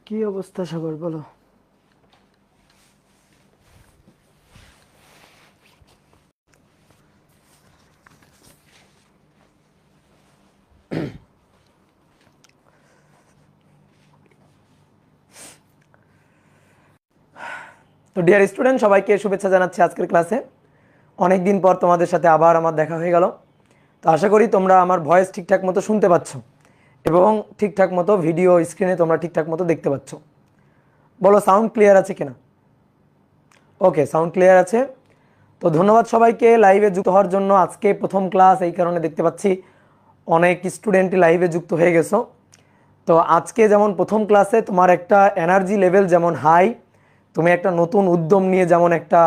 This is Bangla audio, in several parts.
কি অবস্থা সবার বলো। তো ডিয়ার স্টুডেন্ট, সবাইকে শুভেচ্ছা জানাচ্ছি আজকের ক্লাসে। অনেক দিন পর তোমাদের সাথে আবার আমার দেখা হয়ে গেল। তো আশা করি তোমরা আমার ভয়েস ঠিকঠাক মতো শুনতে পাচ্ছ এবং ঠিকঠাক মতো ভিডিও স্ক্রিনে তোমরা ঠিকঠাক মতো দেখতে পাচ্ছ। বলো সাউন্ড ক্লিয়ার আছে কিনা? ওকে, সাউন্ড ক্লিয়ার আছে। তো ধন্যবাদ সবাইকে লাইভে যুক্ত হওয়ার জন্য। আজকে প্রথম ক্লাস, এই কারণে দেখতে পাচ্ছি অনেক স্টুডেন্টই লাইভে যুক্ত হয়ে গেছো। তো আজকে যেমন প্রথম ক্লাসে তোমার একটা এনার্জি লেভেল যেমন হাই, তুমি একটা নতুন উদ্যম নিয়ে যেমন একটা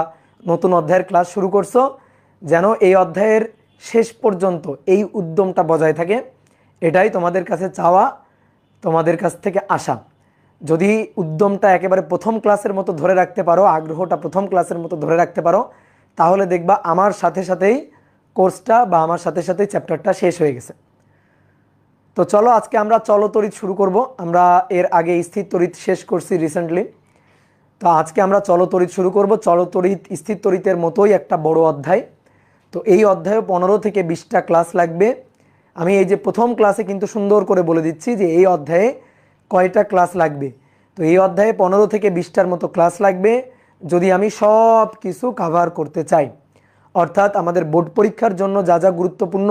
নতুন অধ্যায়ের ক্লাস শুরু করছো, যেন এই অধ্যায়ের শেষ পর্যন্ত এই উদ্যমটা বজায় থাকে, এটাই তোমাদের কাছে চাওয়া, তোমাদের কাছ থেকে আশা। যদি উদ্যমটা একেবারে প্রথম ক্লাসের মতো ধরে রাখতে পারো, আগ্রহটা প্রথম ক্লাসের মতো ধরে রাখতে পারো, তাহলে দেখবা আমার সাথে সাথেই কোর্সটা বা আমার সাথে সাথেই চ্যাপ্টারটা শেষ হয়ে গেছে। তো চলো আজকে আমরা চলতরিৎ শুরু করব। আমরা এর আগে স্থির তড়িৎ শেষ করছি রিসেন্টলি। তো আজকে আমরা চলতরিৎ শুরু করব। চলতরিৎ স্থির তড়িতের মতোই একটা বড় অধ্যায়। তো এই অধ্যায়ে 15 থেকে 20টা ক্লাস লাগবে। আমি এই যে প্রথম ক্লাসে কিন্তু সুন্দর করে বলে দিচ্ছি যে এই অধ্যায়ে কয়টা ক্লাস লাগবে। তো এই অধ্যায়ে 15 থেকে 20টার মতো ক্লাস লাগবে যদি আমি সব কিছু কাভার করতে চাই। অর্থাৎ আমাদের বোর্ড পরীক্ষার জন্য যা যা গুরুত্বপূর্ণ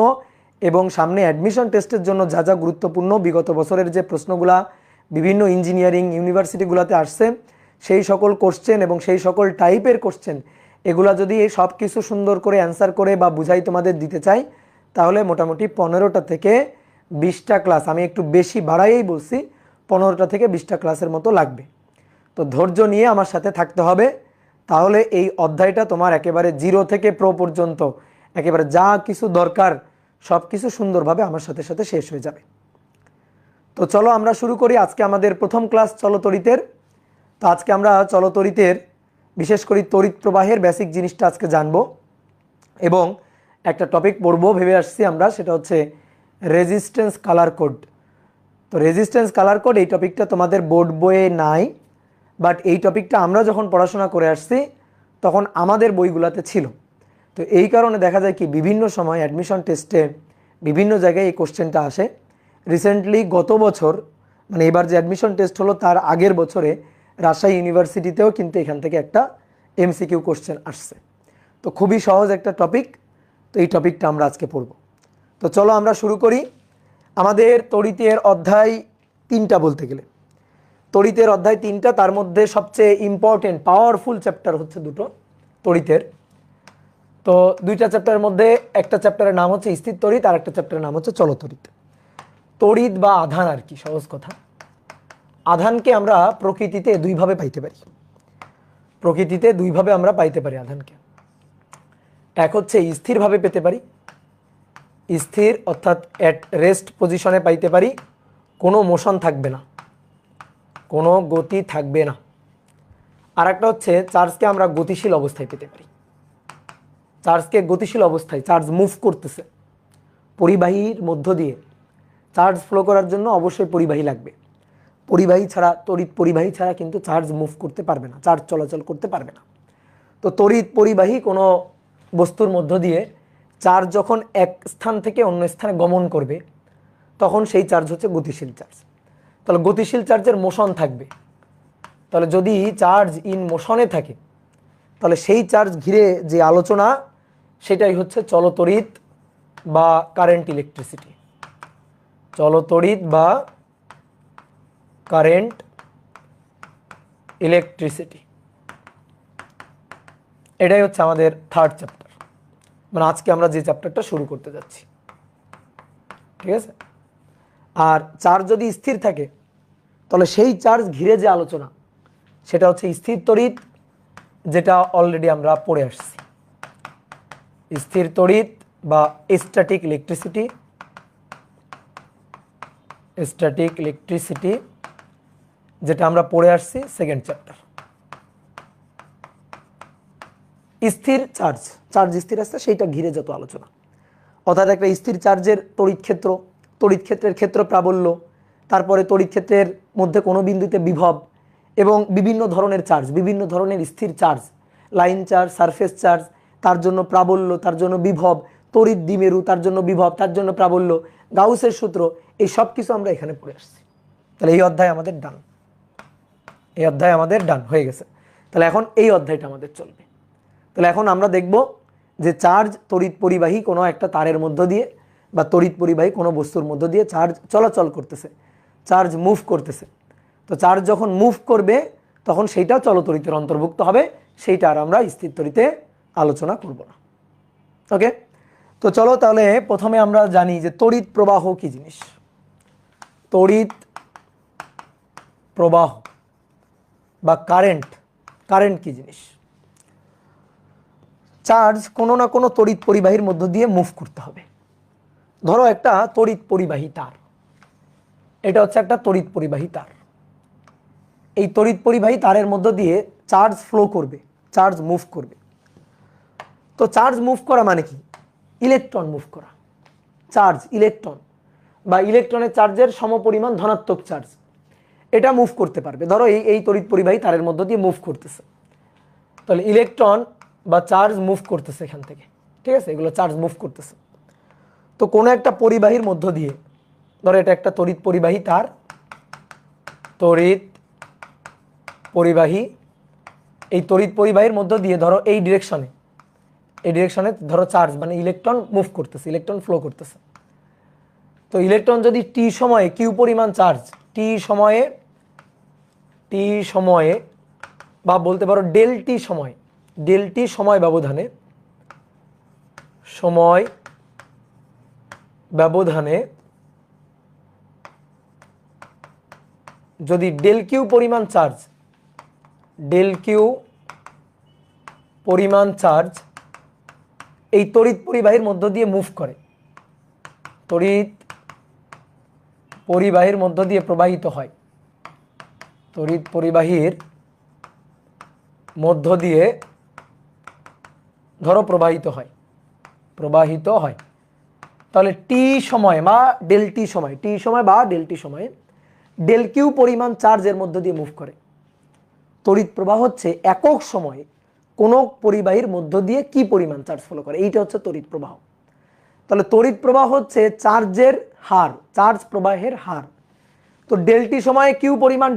এবং সামনে অ্যাডমিশন টেস্টের জন্য যা যা গুরুত্বপূর্ণ, বিগত বছরের যে প্রশ্নগুলা বিভিন্ন ইঞ্জিনিয়ারিং ইউনিভার্সিটিগুলোতে আসছে, সেই সকল কোশ্চেন এবং সেই সকল টাইপের কোশ্চেন, এগুলা যদি এই সব কিছু সুন্দর করে অ্যান্সার করে বা বুঝাই তোমাদের দিতে চাই, তাহলে মোটামুটি 15টা থেকে 20টা ক্লাস, আমি একটু বেশি বাড়াইয়েই বলছি, 15টা থেকে 20টা ক্লাসের মতো লাগবে। তো ধৈর্য নিয়ে আমার সাথে থাকতে হবে, তাহলে এই অধ্যায়টা তোমার একেবারে জিরো থেকে প্রো পর্যন্ত একেবারে যা কিছু দরকার সব কিছু সুন্দরভাবে আমার সাথে সাথে শেষ হয়ে যাবে। তো চলো আমরা শুরু করি। আজকে আমাদের প্রথম ক্লাস চলতরিতের। তো আজকে আমরা চলতরিতের বিশেষ করে তড়িৎ প্রবাহের বেসিক জিনিসটা আজকে জানবো এবং একটা টপিক পড়বো ভেবে আসছি আমরা, সেটা হচ্ছে রেজিস্ট্যান্স কালার কোড। তো রেজিস্ট্যান্স কালার কোড এই টপিকটা তোমাদের বোর্ড বইয়ে নাই, বাট এই টপিকটা আমরা যখন পড়াশোনা করে আসছি তখন আমাদের বইগুলোতে ছিল। তো এই কারণে দেখা যায় কি বিভিন্ন সময় অ্যাডমিশন টেস্টে বিভিন্ন জায়গায় এই কোশ্চেনটা আসে। রিসেন্টলি গত বছর, মানে এবার যে অ্যাডমিশন টেস্ট হলো তার আগের বছরে রাজশাহী ইউনিভার্সিটিতেও কিন্তু এখান থেকে একটা এমসিকিউ কোশ্চেন আসছে। তো খুবই সহজ একটা টপিক। তো এই টপিকটা আমরা আজকে পড়ব। তো চলো আমরা শুরু করি। আমাদের তড়িতের অধ্যায় 3টা বলতে গেলে, তড়িতের অধ্যায় 3টা, তার মধ্যে সবচেয়ে ইম্পর্টেন্ট পাওয়ারফুল চ্যাপ্টার হচ্ছে দুটো তড়িতের। তো 2টা চ্যাপ্টারের মধ্যে একটা চ্যাপ্টারের নাম হচ্ছে স্থির তড়িৎ আর একটা চ্যাপ্টারের নাম হচ্ছে চলতড়িৎ। তড়িৎ বা আধান আর কি, সহজ কথা। আধানকে আমরা প্রকৃতিতে দুইভাবে পাইতে পারি। প্রকৃতিতে দুইভাবে আমরা পাইতে পারি আধানকে। এক হচ্ছে স্থিরভাবে পেতে পারি, স্থির অর্থাৎ অ্যাট রেস্ট পজিশনে পাইতে পারি, কোনো মোশন থাকবে না, কোনো গতি থাকবে না। আর একটা হচ্ছে চার্জকে আমরা গতিশীল অবস্থায় পেতে পারি। চার্জকে গতিশীল অবস্থায়, চার্জ মুভ করতেছে পরিবাহীর মধ্য দিয়ে। চার্জ ফ্লো করার জন্য অবশ্যই পরিবাহী লাগবে। পরিবাহী ছাড়া, তড়িৎ পরিবাহী ছাড়া কিন্তু চার্জ মুভ করতে পারবে না, চার্জ চলাচল করতে পারবে না। তো তড়িৎ পরিবাহী কোনো বস্তুর মধ্য দিয়ে চার্জ যখন এক স্থান থেকে অন্য স্থানে গমন করবে তখন সেই চার্জ হচ্ছে গতিশীল চার্জ। তাহলে গতিশীল চার্জের মোশন থাকবে। তাহলে যদি চার্জ ইন মোশনে থাকে তাহলে সেই চার্জ ঘিরে যে আলোচনা সেটাই হচ্ছে চলতড়িৎ বা কারেন্ট ইলেকট্রিসিটি। চলতড়িৎ বা কারেন্ট ইলেকট্রিসিটি, এটাই হচ্ছে আমাদের থার্ড চ্যাপ্টার, মানে আজকে আমরা যে চ্যাপ্টারটা শুরু করতে যাচ্ছি। ঠিক আছে। আর চার্জ যদি স্থির থাকে তাহলে সেই চার্জ ঘিরে যে আলোচনা সেটা হচ্ছে স্থির তড়িৎ, যেটা অলরেডি আমরা পড়ে আসছি। স্থির তড়িৎ বা স্ট্যাটিক ইলেকট্রিসিটি, স্ট্যাটিক ইলেকট্রিসিটি যেটা আমরা পড়ে আসছি সেকেন্ড চ্যাপ্টার। স্থির চার্জ, চার্জ স্থির আছে সেইটা ঘিরে যত আলোচনা, অর্থাৎ একটা স্থির চার্জের তড়িৎ ক্ষেত্র, তড়িৎ ক্ষেত্রের ক্ষেত্র প্রাবল্য, তারপরে তড়িৎ ক্ষেত্রের মধ্যে কোনো বিন্দুতে বিভব এবং বিভিন্ন ধরনের চার্জ, বিভিন্ন ধরনের স্থির charge, line charge, surface charge, তার জন্য প্রাবল্য, তার জন্য বিভব, তড়িৎ দ্বিমেরু, তার জন্য বিভব, তার জন্য প্রাবল্য, গাউসের সূত্র, এই সব কিছু আমরা এখানে পড়ে আসছি। তাহলে এই অধ্যায় আমাদের ডান, এই অধ্যায় আমাদের ডান হয়ে গেছে। তাহলে এখন এই অধ্যায়টা আমাদের চলবে। তাহলে এখন আমরা দেখব যে চার্জ তড়িৎ পরিবাহী কোনো একটা তারের মধ্য দিয়ে বা তড়িৎ পরিবাহী কোনো বস্তুর মধ্য দিয়ে চার্জ চলাচল করতেছে, চার্জ মুভ করতেছে। তো চার্জ যখন মুভ করবে তখন সেইটা চলতড়িতের অন্তর্ভুক্ত হবে, সেইটা আর আমরা স্থির তড়িতে আলোচনা করব না। ওকে, তো চলো তাহলে প্রথমে আমরা জানি যে তড়িৎ প্রবাহ কি জিনিস। তড়িৎ প্রবাহ বা কারেন্ট, কারেন্ট কি জিনিস? চার্জ কোনো না কোনো তড়িৎ পরিবাহীর মধ্য দিয়ে মুভ করতে হবে। ধরো একটা তড়িৎ পরিবাহী তার, এটা হচ্ছে একটা তড়িৎ পরিবাহী তার। এই তড়িৎ পরিবাহী তারের মধ্য দিয়ে চার্জ ফ্লো করবে, চার্জ মুভ করবে। তো চার্জ মুভ করা মানে কি? ইলেকট্রন মুভ করা। চার্জ ইলেকট্রন বা ইলেকট্রনের চার্জের সমপরিমাণ ধনাত্মক চার্জ, এটা মুভ করতে পারবে। ধরো এই তড়িৎ পরিবাহী তারের মধ্য দিয়ে মুভ করতেছে, তাহলে ইলেকট্রন বা চার্জ মুভ করতেছে এখান থেকে, ঠিক আছে, এগুলো চার্জ মুভ করতেছে। তো কোনো একটা পরিবাহীর মধ্য দিয়ে, ধরো এটা একটা তড়িৎ পরিবাহী তার, তড়িৎ পরিবাহী, এই তড়িৎ পরিবাহীর মধ্য দিয়ে ধরো এই ডিরেকশনে, এই ডিরেকশনে ধরো চার্জ মানে ইলেকট্রন মুভ করতেছে, ইলেকট্রন ফ্লো করতেছে। তো ইলেকট্রন যদি টি সময়ে কিউ পরিমাণ চার্জ, টি সময়ে বা বলতে পারো ডেল টি সময় ব্যবধানে যদি ডেল কিউ পরিমাণ চার্জ এই তড়িৎ পরিবাহীর মধ্য দিয়ে মুভ করে, তড়িৎ পরিবাহীর মধ্য দিয়ে প্রবাহিত হয়, তড়িৎ পরিবাহীর মধ্য দিয়ে ধরো প্রবাহিত হয়, তাহলে টি সময় বা ডেল টি সময় ডেল কিউ পরিমাণ চার্জের মধ্য দিয়ে মুভ করে। তড়িৎ প্রবাহ হচ্ছে একক সময়ে কোনো পরিবাহীর মধ্য দিয়ে কি পরিমাণ চার্জ ফলো করে, এইটা হচ্ছে তড়িৎ প্রবাহ। তাহলে তড়িৎ প্রবাহ হচ্ছে চার্জের হার, চার্জ প্রবাহের হার। তো ডেল টি সময়ে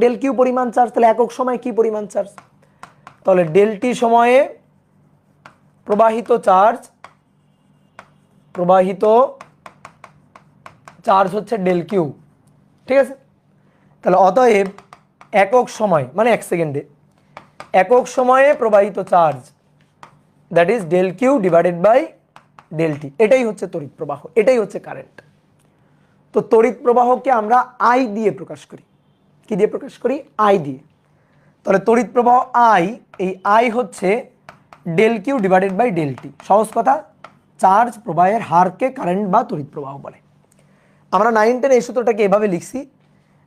ডেল কিউ পরিমাণ চার্জ, তাহলে একক সময়ে কি পরিমাণ চার্জ, তাহলে ডেল টি সময়ে প্রবাহিত চার্জ হচ্ছে ডেল কিউ, ঠিক আছে। তাহলে অতএব একক সময় মানে 1 সেকেন্ডে, একক সময়ে প্রবাহিত charge that is del Q divided by del T, এটাই হচ্ছে তড়িৎ প্রবাহ, এটাই হচ্ছে কারেন্ট। তো তড়িৎ প্রবাহকে আমরা আই দিয়ে প্রকাশ করি। কি দিয়ে প্রকাশ করি? আই দিয়ে। তাহলে তড়িৎ প্রবাহ আই, এই আই হচ্ছে del Q divided by del T. সহজ কথা, চার্জ প্রবাহের হারকে কারেন্ট বা তড়িৎ প্রবাহ বলে। আমরা 9-10 এই সূত্রটাকে এভাবে লিখছি,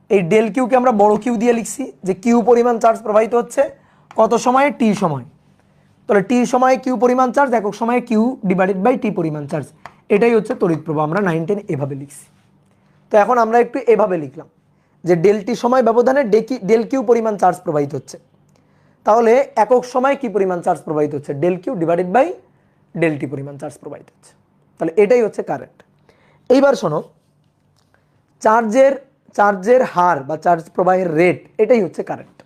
এই ডেল কিউকে আমরা বড় কিউ দিয়ে লিখছি, যে কিউ পরিমাণ চার্জ প্রবাহিত হচ্ছে কত সময়ে? টি সময়। তাহলে টি সময়ে কিউ পরিমাণ চার্জ, একক সময়ে কিউ ডিভাইডেড বাই টি পরিমাণ চার্জ, এটাই হচ্ছে তড়িৎ প্রবাহ। আমরা 9-10 এভাবে লিখছি। তো এখন আমরা একটু এভাবে লিখলাম যে ডেল টি সময় ব্যবধানে ডেল কিউ পরিমাণ চার্জ প্রবাহিত হচ্ছে, তাহলে একক সময় কি পরিমাণ চার্জ প্রবাহিত হচ্ছে? Del Q divided by del T পরিমাণ চার্জ প্রবাহিত হচ্ছে। তাহলে এটাই হচ্ছে কারেন্ট। এইবার শোনো, চার্জের হার বা চার্জ প্রবাহের রেট, এটাই হচ্ছে কারেন্ট।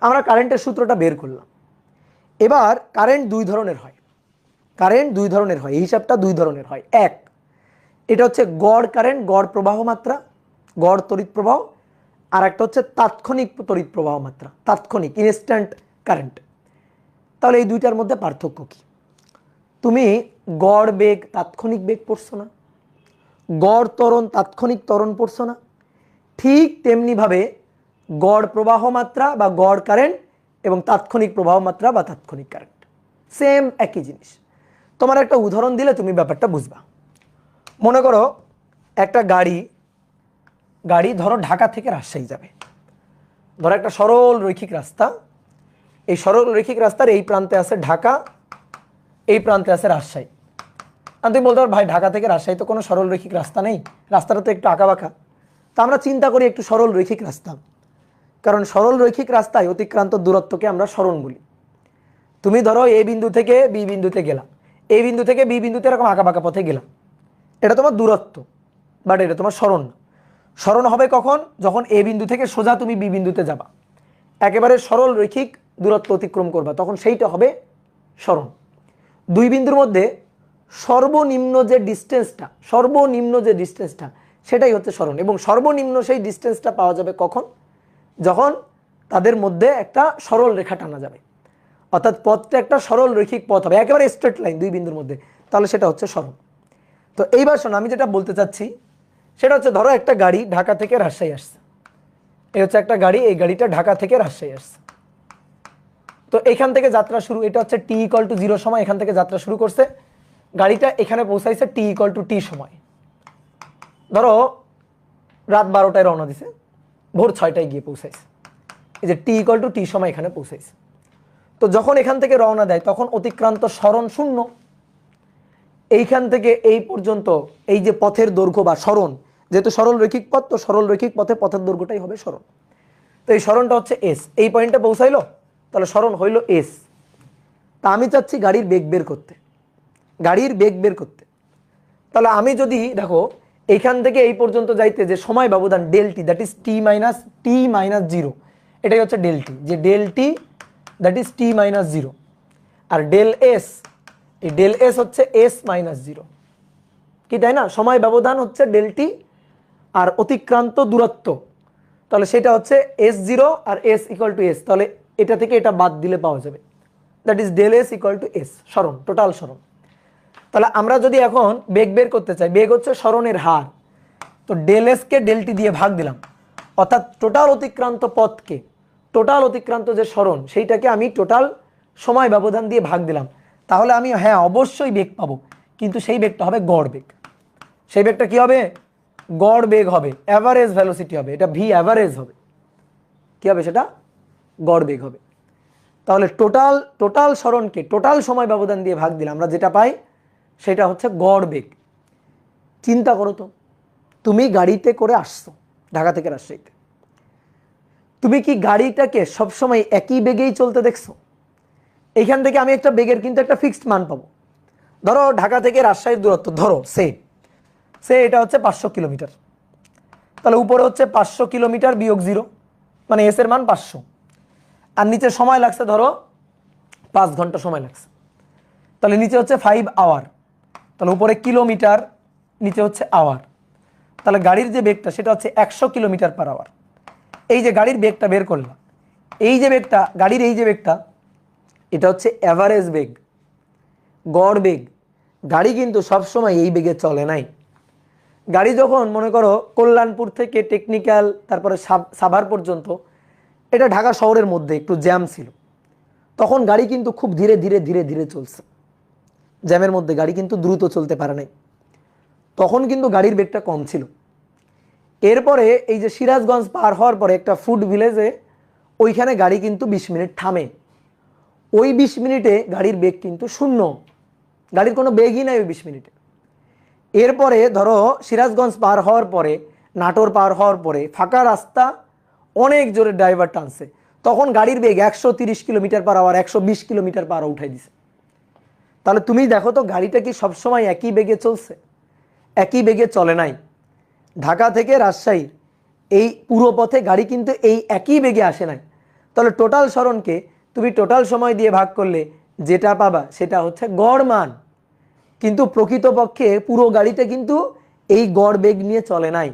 আমরা কারেন্টের সূত্রটা বের করলাম। এবার কারেন্ট দুই ধরনের হয়, এই হিসাবটা দুই ধরনের হয়। এক, এটা হচ্ছে গড় কারেন্ট, গড় প্রবাহ মাত্রা, গড় তড়িৎ প্রবাহ। আর একটা হচ্ছে তাৎক্ষণিক তড়িৎ প্রবাহ মাত্রা, তাৎক্ষণিক ইনস্ট্যান্ট কারেন্ট। তাহলে এই দুইটার মধ্যে পার্থক্য কি? তুমি গড় বেগ তাৎক্ষণিক বেগ পড়ছো না, গড় ত্বরণ তাৎক্ষণিক ত্বরণ পড়ছো না? ঠিক তেমনিভাবে গড় প্রবাহ মাত্রা বা গড় কারেন্ট এবং তাৎক্ষণিক প্রবাহ মাত্রা বা তাৎক্ষণিক কারেন্ট সেম একই জিনিস। তোমার একটা উদাহরণ দিলে তুমি ব্যাপারটা বুঝবা। মনে করো একটা গাড়ি ধরো ঢাকা থেকে রাজশাহী যাবে, ধরো একটা সরল রৈখিক রাস্তা, এই সরল রৈখিক রাস্তার এই প্রান্তে আছে ঢাকা, এই প্রান্তে আছে রাজশাহী। আর তুমি বলতে পারো ভাই ঢাকা থেকে রাজশাহী তো কোনো সরল রৈখিক রাস্তা নেই, রাস্তাটা তো একটু আঁকা বাঁকা। তা আমরা চিন্তা করি একটু সরল রৈখিক রাস্তা, কারণ সরল রৈখিক রাস্তায় অতিক্রান্ত দূরত্বকে আমরা সরণ বলি। তুমি ধরো এ বিন্দু থেকে বি বিন্দুতে গেলাম, এই বিন্দু থেকে বি বিন্দুতে এরকম আঁকা বাঁকা পথে গেলাম, এটা তোমার দূরত্ব, বাট এটা তোমার সরণ না। সরণ হবে কখন? যখন এ বিন্দু থেকে সোজা তুমি বি বিন্দুতে যাবা, একেবারে সরল রৈখিক দূরত্ব অতিক্রম করবা, তখন সেইটা হবে সরণ। দুই বিন্দুর মধ্যে সর্বনিম্ন যে ডিস্টেন্সটা সেটাই হচ্ছে সরণ। এবং সর্বনিম্ন সেই ডিস্টেন্সটা পাওয়া যাবে কখন? যখন তাদের মধ্যে একটা সরল রেখা টানা যাবে, অর্থাৎ পথটা একটা সরল রৈখিক পথ হবে, একেবারে স্ট্রেট লাইন দুই বিন্দুর মধ্যে, তাহলে সেটা হচ্ছে সরণ। তো এইবার শোনো, আমি যেটা বলতে চাচ্ছি সেটা হচ্ছে, ধরো একটা গাড়ি ঢাকা থেকে রাজশাহী আসছে, এই হচ্ছে একটা গাড়ি, এই গাড়িটা ঢাকা থেকে রাজশাহী আসছে। তো এখান থেকে যাত্রা শুরু, এটা হচ্ছে t=0 সময় এখান থেকে যাত্রা শুরু করছে, গাড়িটা এখানে পৌঁছাইছে t=t সময়। ধরো রাত 12টায় রওনা দিছে, ভোর 6টায় গিয়ে পৌঁছাইছে, এই যে t=t সময় এখানে পৌঁছাইছে। তো যখন এখান থেকে রওনা দেয় তখন অতিক্রান্ত সরণ 0। এইখান থেকে এই পর্যন্ত এই যে পথের দৈর্ঘ্য বা সরণ, যেহেতু সরল রৈখিক পথ, তো সরল রৈখিক পথে পথের দৈর্ঘ্যটাই হবে সরণ। তো এই সরণটা হচ্ছে s, এই পয়েন্টে পৌঁছাইলো, তাহলে সরণ হইল s। তা আমি চাচ্ছি গাড়ির বেগ বের করতে, তাহলে আমি যদি দেখো এইখান থেকে এই পর্যন্ত যাইতে যে সময় ব্যবধান ∆t, দ্যাট ইজ t-0, এটাই হচ্ছে ∆t, যে ∆t দ্যাট ইজ t-0, আর ∆s, এই ∆s হচ্ছে s-0, কি তাই না? সময় ব্যবধান হচ্ছে ∆t আর অতিক্রান্ত দূরত্ব, তাহলে সেটা হচ্ছে s0 আর s=s, তাহলে এটা থেকে এটা বাদ দিলে পাওয়া যাবে, দ্যাট ইজ ∆s=s, সরণ, টোটাল সরণ। তাহলে আমরা যদি এখন বেগ বের করতে চাই, বেগ হচ্ছে সরণের হার, তো ∆s কে ∆t দিয়ে ভাগ দিলাম, অর্থাৎ টোটাল অতিক্রান্ত পথকে, টোটাল অতিক্রান্ত যে সরণ সেইটাকে আমি টোটাল সময় ব্যবধান দিয়ে ভাগ দিলাম, তাহলে আমি হ্যাঁ অবশ্যই বেগ পাবো, কিন্তু সেই বেগটা হবে গড় বেগ। সেই বেগটা কি হবে? গড় বেগ হবে, অ্যাভারেজ ভেলোসিটি হবে, এটা ভি অ্যাভারেজ হবে। কি হবে সেটা? গড় বেগ হবে। তাহলে টোটাল সরণকে টোটাল সময় ব্যবধান দিয়ে ভাগ দিলে আমরা যেটা পাই সেটা হচ্ছে গড় বেগ। চিন্তা করো তো, তুমি গাড়িতে করে আসছো ঢাকা থেকে রাজশাহীতে, তুমি কি গাড়িটাকে সবসময় একই বেগেই চলতে দেখছো? এইখান থেকে আমি একটা বেগের কিন্তু একটা ফিক্সড মান পাবো। ধরো ঢাকা থেকে রাজশাহীর দূরত্ব, ধরো সে এটা হচ্ছে 500 কিলোমিটার, তাহলে উপরে হচ্ছে 500 কিলোমিটার বিয়োগ 0, মানে এস এর মান 500, আর নিচে সময় লাগছে ধরো 5 ঘন্টা সময় লাগছে, তাহলে নিচে হচ্ছে 5 আওয়ার, তাহলে উপরে কিলোমিটার, নিচে হচ্ছে আওয়ার, তাহলে গাড়ির যে বেগটা সেটা হচ্ছে 100 কিলোমিটার পার আওয়ার। এই যে গাড়ির বেগটা বের করলাম, এই যে বেগটা, গাড়ির এই যে বেগটা, এটা হচ্ছে অ্যাভারেজ বেগ, গড় বেগ। গাড়ি কিন্তু সবসময় এই বেগে চলে নাই। গাড়ি যখন মনে করো কল্যাণপুর থেকে টেকনিক্যাল তারপরে সাভার পর্যন্ত, এটা ঢাকা শহরের মধ্যে একটু জ্যাম ছিল, তখন গাড়ি কিন্তু খুব ধীরে ধীরে ধীরে ধীরে চলছে, জ্যামের মধ্যে গাড়ি কিন্তু দ্রুত চলতে পারে নাই, তখন কিন্তু গাড়ির বেগটা কম ছিল। এরপরে এই যে সিরাজগঞ্জ পার হওয়ার পরে একটা ফুড ভিলেজে, ওইখানে গাড়ি কিন্তু 20 মিনিট থামে, ওই 20 মিনিটে গাড়ির বেগ কিন্তু 0, গাড়ির কোনো বেগই নাই ওই 20 মিনিটে। এরপরে ধরো সিরাজগঞ্জ পার হওয়ার পরে, নাটোর পার হওয়ার পরে ফাঁকা রাস্তা, অনেক জোরে ড্রাইভার টানছে, তখন গাড়ির বেগ 130 kilometre per hour, 120 kilometre per hour উঠাই দিছে। তাহলে তুমি দেখো তো গাড়িটা কি সবসময় একই বেগে চলছে? একই বেগে চলে নাই। ঢাকা থেকে রাজশাহীর এই পুরো পথে গাড়ি কিন্তু এই একই বেগে আসে নাই। তাহলে টোটাল সরণকে তুমি টোটাল সময় দিয়ে ভাগ করলে যেটা পাবা সেটা হচ্ছে গড় মান, কিন্তু প্রকৃতপক্ষে পুরো গাড়িটা কিন্তু এই গড় বেগ নিয়ে চলে নাই।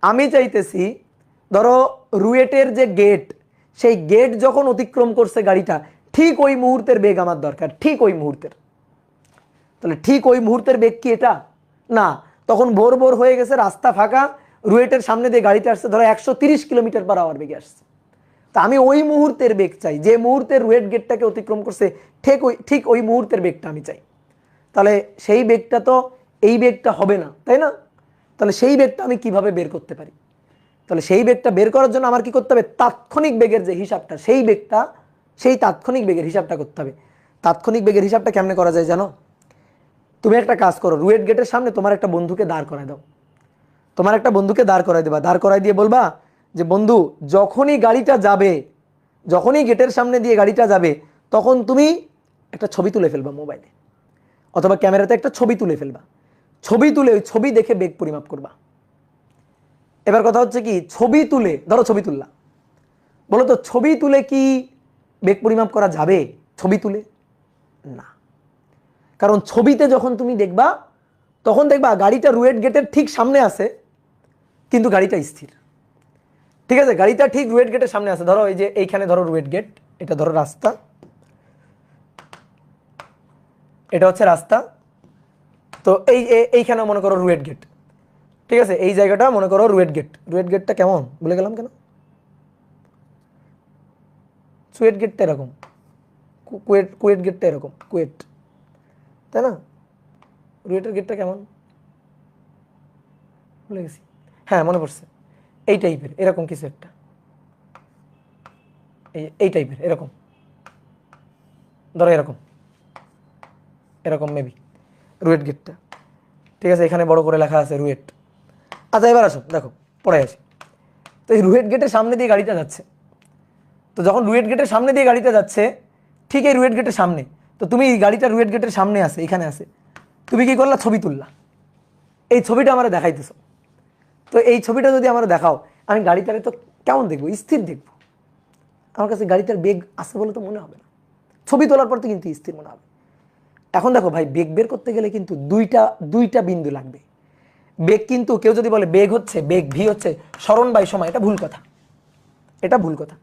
আমি চাইতেছি ধরো রুয়েটের যে গেট, সেই গেট যখন অতিক্রম করছে গাড়িটা, ঠিক ওই মুহূর্তের বেগ আমার দরকার, ঠিক ওই মুহূর্তের। তাহলে ঠিক ওই মুহূর্তের বেগ কি এটা? না, তখন ভোর ভোর হয়ে গেছে, রাস্তা ফাঁকা, রুয়েটের সামনে দিয়ে গাড়িটা আসছে ধরো 130 কিলোমিটার পার আওয়ার বেগে আসছে। তা আমি ওই মুহূর্তের বেগ চাই, যে মুহূর্তে রুয়েট গেটটাকে অতিক্রম করছে ঠিক ওই মুহূর্তের বেগটা আমি চাই। তাহলে সেই বেগটা তো এই বেগটা হবে না, তাই না? তাহলে সেই বেগটা আমি কিভাবে বের করতে পারি? তাহলে সেই বেগটা বের করার জন্য আমার কি করতে হবে? তাৎক্ষণিক বেগের যে হিসাবটা, সেই তাৎক্ষণিক বেগের হিসাবটা করতে হবে। তাৎক্ষণিক বেগের হিসাবটা কেমনে করা যায় জানো? তুমি একটা কাজ করো, রুয়েট গেটের সামনে তোমার একটা বন্ধুকে দাঁড় করায় দাও, তোমার একটা বন্ধুকে দাঁড় করাই দেবা, দাঁড় করাই দিয়ে বলবা যে বন্ধু যখনই গাড়িটা যাবে, যখনই গেটের সামনে দিয়ে গাড়িটা যাবে, তখন তুমি একটা ছবি তুলে ফেলবা মোবাইলে অথবা ক্যামেরাতে, একটা ছবি তুলে ফেলবা। ছবি তুলে ওই ছবি দেখে বেগ পরিমাপ করবা। এবার কথা হচ্ছে কি, ছবি তুলে, ধরো ছবি তুললা, বলো তো ছবি তুলে কি বেগ পরিমাপ করা যাবে? ছবি তুলে না, কারণ ছবিতে যখন তুমি দেখবা তখন দেখবা গাড়িটা রুয়েট গেটের ঠিক সামনে আছে, কিন্তু গাড়িটা স্থির। ঠিক আছে, গাড়িটা ঠিক রুয়েট গেটের সামনে আছে। ধরো এই যে এইখানে ধরো রুয়েট গেট, এটা ধরো রাস্তা, এটা হচ্ছে রাস্তা। তো এইখানে মনে করো রুয়েট গেট। ঠিক আছে, এই জায়গাটা মনে করো রুয়েট গেট। রুয়েট গেটটা কেমন বলে গেলাম কেন? সুয়েট গেটটা এরকম, কুয়েট গেটটা এরকম, কুয়েট, তাই না? রুয়েটের গেটটা কেমন ভুলে গেছি। হ্যাঁ মনে পড়ছে, এই টাইপের এরকম কিছু একটা, এই টাইপের এরকম, ধরো এরকম এরকম মেবি রুয়েট গেটটা। ঠিক আছে, এখানে বড় করে লেখা আছে রুয়েট। আচ্ছা এবার আসো, দেখো পড়ে আসি। তো এই রুয়েট গেটের সামনে দিয়ে গাড়িটা যাচ্ছে। তো যখন রুয়েট গেটের সামনে দিয়ে গাড়িটা যাচ্ছে, ঠিক এই রুয়েট গেটের সামনে, তো তুমি গাড়িটা রুয়েট গেটের সামনে আছে, এখানে আছে, তুমি কি করলা? ছবি তুললা। এই ছবিটা আমার দেখাইতেছো। তো এই ছবিটা যদি আমার দেখাও, আমি গাড়িটারে তো কেমন দেখবো? স্থির দেখবো। আমার কাছে গাড়িটার বেগ আছে বলে তো মনে হবে না। ছবি তোলার পর তো কিন্তু স্থির মনে হবে। এখন দেখো ভাই, বেগ বের করতে গেলে কিন্তু দুইটা বিন্দু লাগবে। বেগ কিন্তু কেউ যদি বলে বেগ হচ্ছে, বেগ ভি হচ্ছে সরণ বাই সময়, এটা ভুল কথা। এটা ভুল কথা।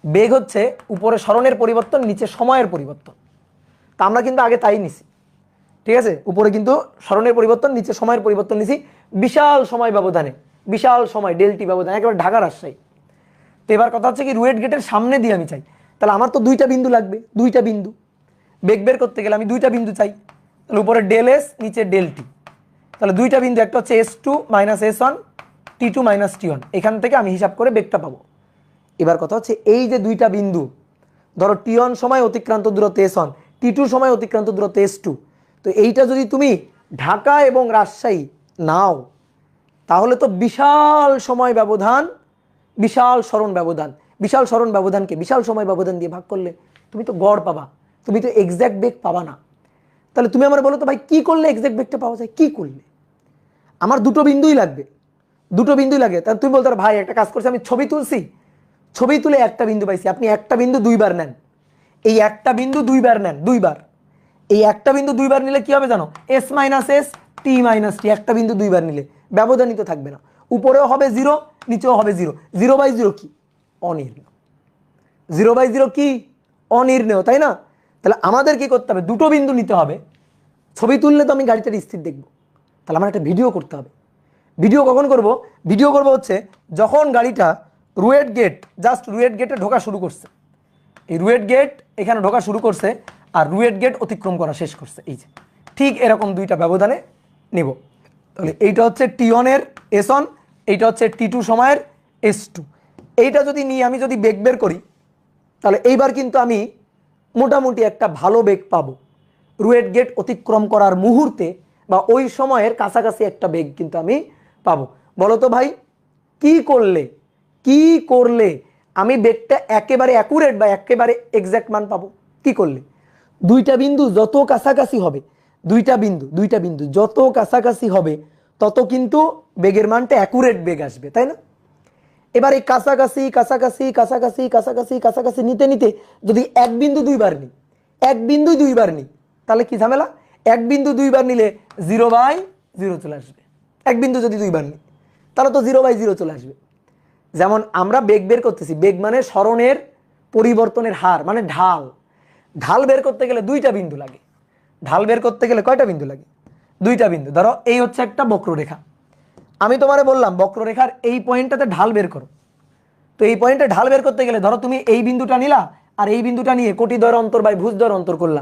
বেগ হচ্ছে উপরে সরণের পরিবর্তন, নিচে সময়ের পরিবর্তন। তা আমরা কিন্তু আগে তাই নিছি। ঠিক আছে, উপরে কিন্তু সরণের পরিবর্তন, নিচে সময়ের পরিবর্তন নিছি বিশাল সময় ব্যবধানে, বিশাল সময় ডেল্টি ব্যবধানে, একেবারে ঢাকা রাজশাহী। তো এবার কথা হচ্ছে কি, রুয়েট গেটের সামনে দিয়ে আমি চাই, তাহলে আমার তো দুইটা বিন্দু লাগবে। দুইটা বিন্দু বেগ বের করতে গেলে আমি দুইটা বিন্দু চাই। তাহলে উপরে ডেল এস, নিচে ডেল টি। তাহলে দুইটা বিন্দু, একটা হচ্ছে S2 minus S1, T2 minus T1। এখান থেকে আমি হিসাব করে বেগটা পাবো। এবার কথা হচ্ছে এই যে দুইটা বিন্দু, ধরো T1 সময় অতিক্রান্ত দূরত্ব S1, T2 সময় অতিক্রান্ত দূরত্ব S2। তো এইটা যদি তুমি ঢাকা এবং রাজশাহী নাও, তাহলে তো বিশাল সময় ব্যবধান, বিশাল সরণ ব্যবধান, বিশাল সরণ ব্যবধানকে বিশাল সময় ব্যবধান দিয়ে ভাগ করলে তুমি তো গড় পাবা, তুমি তো এক্সাক্ট বেগ পাবা না। তাহলে তুমি আমার বলো তো ভাই, কি করলে এক্সাক্ট বেগটা পাওয়া যায়? কি করলে? আমার দুটো বিন্দুই লাগবে, দুটো বিন্দুই লাগে। তাহলে তুমি বলতে পারো ভাই একটা কাজ করছি, আমি ছবি তুলছি, ছবি তুলে একটা বিন্দু পাইছি। আপনি একটা বিন্দু দুইবার নেন, এই একটা বিন্দু দুইবার নেন, দুইবার। এই একটা বিন্দু দুইবার নিলে কি হবে জানো? S মাইনাস এস, টি মাইনাস টি। একটা বিন্দু দুইবার নিলে ব্যবধানই তো থাকবে না, উপরেও হবে জিরো, নিচেও হবে জিরো। 0/0 কি? অনির্ণেয়। 0/0 কি? অনির্ণেয়, তাই না? তাহলে আমাদের কি করতে হবে? দুটো বিন্দু নিতে হবে। ছবি তুললে তো আমি গাড়িটার স্থির দেখবো, তাহলে আমার একটা ভিডিও করতে হবে। ভিডিও কখন করব? ভিডিও করব হচ্ছে যখন গাড়িটা রুয়েট গেট, জাস্ট রুয়েট গেটে ঢোকা শুরু করছে। এই রুয়েট গেট এখানে ঢোকা শুরু করছে আর রুয়েট গেট অতিক্রম করা শেষ করছে, এই যে ঠিক এরকম দুইটা ব্যবধানে নিব। তাহলে এইটা হচ্ছে T1 এর S1, এইটা হচ্ছে T2 সময়ের S2। এইটা যদি নিয়ে আমি যদি বেগ বের করি, তাহলে এইবার কিন্তু আমি মোটামুটি একটা ভালো বেগ পাবো। রুয়েট গেট অতিক্রম করার মুহূর্তে বা ওই সময়ের কাছাকাছি একটা বেগ কিন্তু আমি পাবো। বলো তো ভাই, কি করলে, কি করলে আমি বেগটা একেবারে অ্যাকুরেট বা একেবারে এক্সাক্ট মান পাবো? কি করলে? দুইটা বিন্দু যত কাছাকাছি হবে, দুইটা বিন্দু যত কাছাকাছি হবে, তত কিন্তু বেগের মানটা অ্যাকুরেট বেগ আসবে, তাই না? এবার এই কাছাকাছি কাছাকাছি কাছাকাছি কাছাকাছি কাছাকাছি নিতে নিতে যদি এক বিন্দু দুইবার নিই, এক বিন্দু দুইবার নিই, তাহলে কি ঝামেলা? এক বিন্দু দুইবার নিলে 0/0 চলে আসবে। এক বিন্দু যদি দুইবার নিই, তাহলে তো 0/0 চলে আসবে। যেমন আমরা বেগ বের করতেছি, বেগ মানে সরণের পরিবর্তনের হার, মানে ঢাল। ঢাল বের করতে গেলে দুইটা বিন্দু লাগে। ঢাল বের করতে গেলে কয়টা বিন্দু লাগে? দুইটা বিন্দু। ধরো এই হচ্ছে একটা বক্ররেখা, আমি তোমারে বললাম বক্ররেখার এই পয়েন্টটাতে ঢাল বের করো। তো এই পয়েন্টে ঢাল বের করতে গেলে ধরো তুমি এই বিন্দুটা নিলা আর এই বিন্দুটা নিয়ে কোটিদ্বয় অন্তর বাই ভুজদ্বয় অন্তর করলা,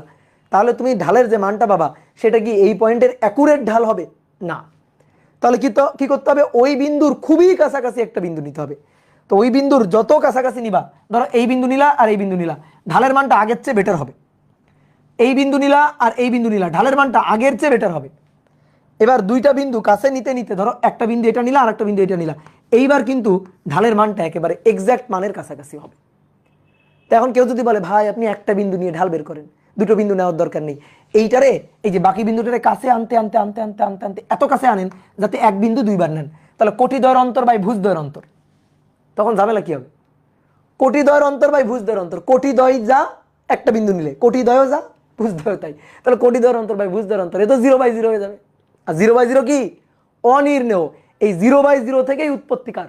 তাহলে তুমি ঢালের যে মানটা পাবা সেটা কি এই পয়েন্টের অ্যাকুরেট ঢাল হবে? না। তাহলে কি করতে হবে? ওই বিন্দুর খুবই কাছাকাছি একটা বিন্দু নিতে হবে। তো ওই বিন্দুর যত কাছাকাছি নিবা, ধরো এই বিন্দু নিলা আর এই বিন্দু নিলা, ঢালের মানটা আগের চেয়ে বেটার হবে। এই বিন্দু নিলা আর এই বিন্দু নিলা, ঢালের মানটা আগের চেয়ে বেটার হবে। এবার দুইটা বিন্দু কাছে নিতে নিতে, ধরো একটা বিন্দু এটা নিলা আর একটা বিন্দু এটা নিলা, এইবার কিন্তু ঢালের মানটা একেবারে এক্স্যাক্ট মানের কাছাকাছি হবে। তো এখন কেউ যদি বলে ভাই আপনি একটা বিন্দু নিয়ে ঢাল বের করেন, দুটো বিন্দু নেওয়ার দরকার নেই, এইটারে এই যে বাকি বিন্দুটারে কাছে আনতে আনতে আনতে আনতে আনতে আনতে এত কাছে আনেন যাতে এক বিন্দু দুইবার নেন, তাহলে কোটিদ্বয়ের অন্তর বাই ভুজদ্বয়ের অন্তর, তখন ঝামেলা কি হবে? কোটিদ্বয়ের অন্তর বাই ভুজদ্বয়ের অন্তর, কোটিদ্বয় যা একটা বিন্দু নিলে, কোটিদ্বয় যা ভুজদ্বয় তাই, তাহলে কোটিদ্বয়ের অন্তর বাই ভুজদ্বয়ের অন্তর, এ তো 0/0 হয়ে যাবে। আর 0/0 কি? অনির্ণেয়। এই 0/0 থেকেই উৎপত্তিকার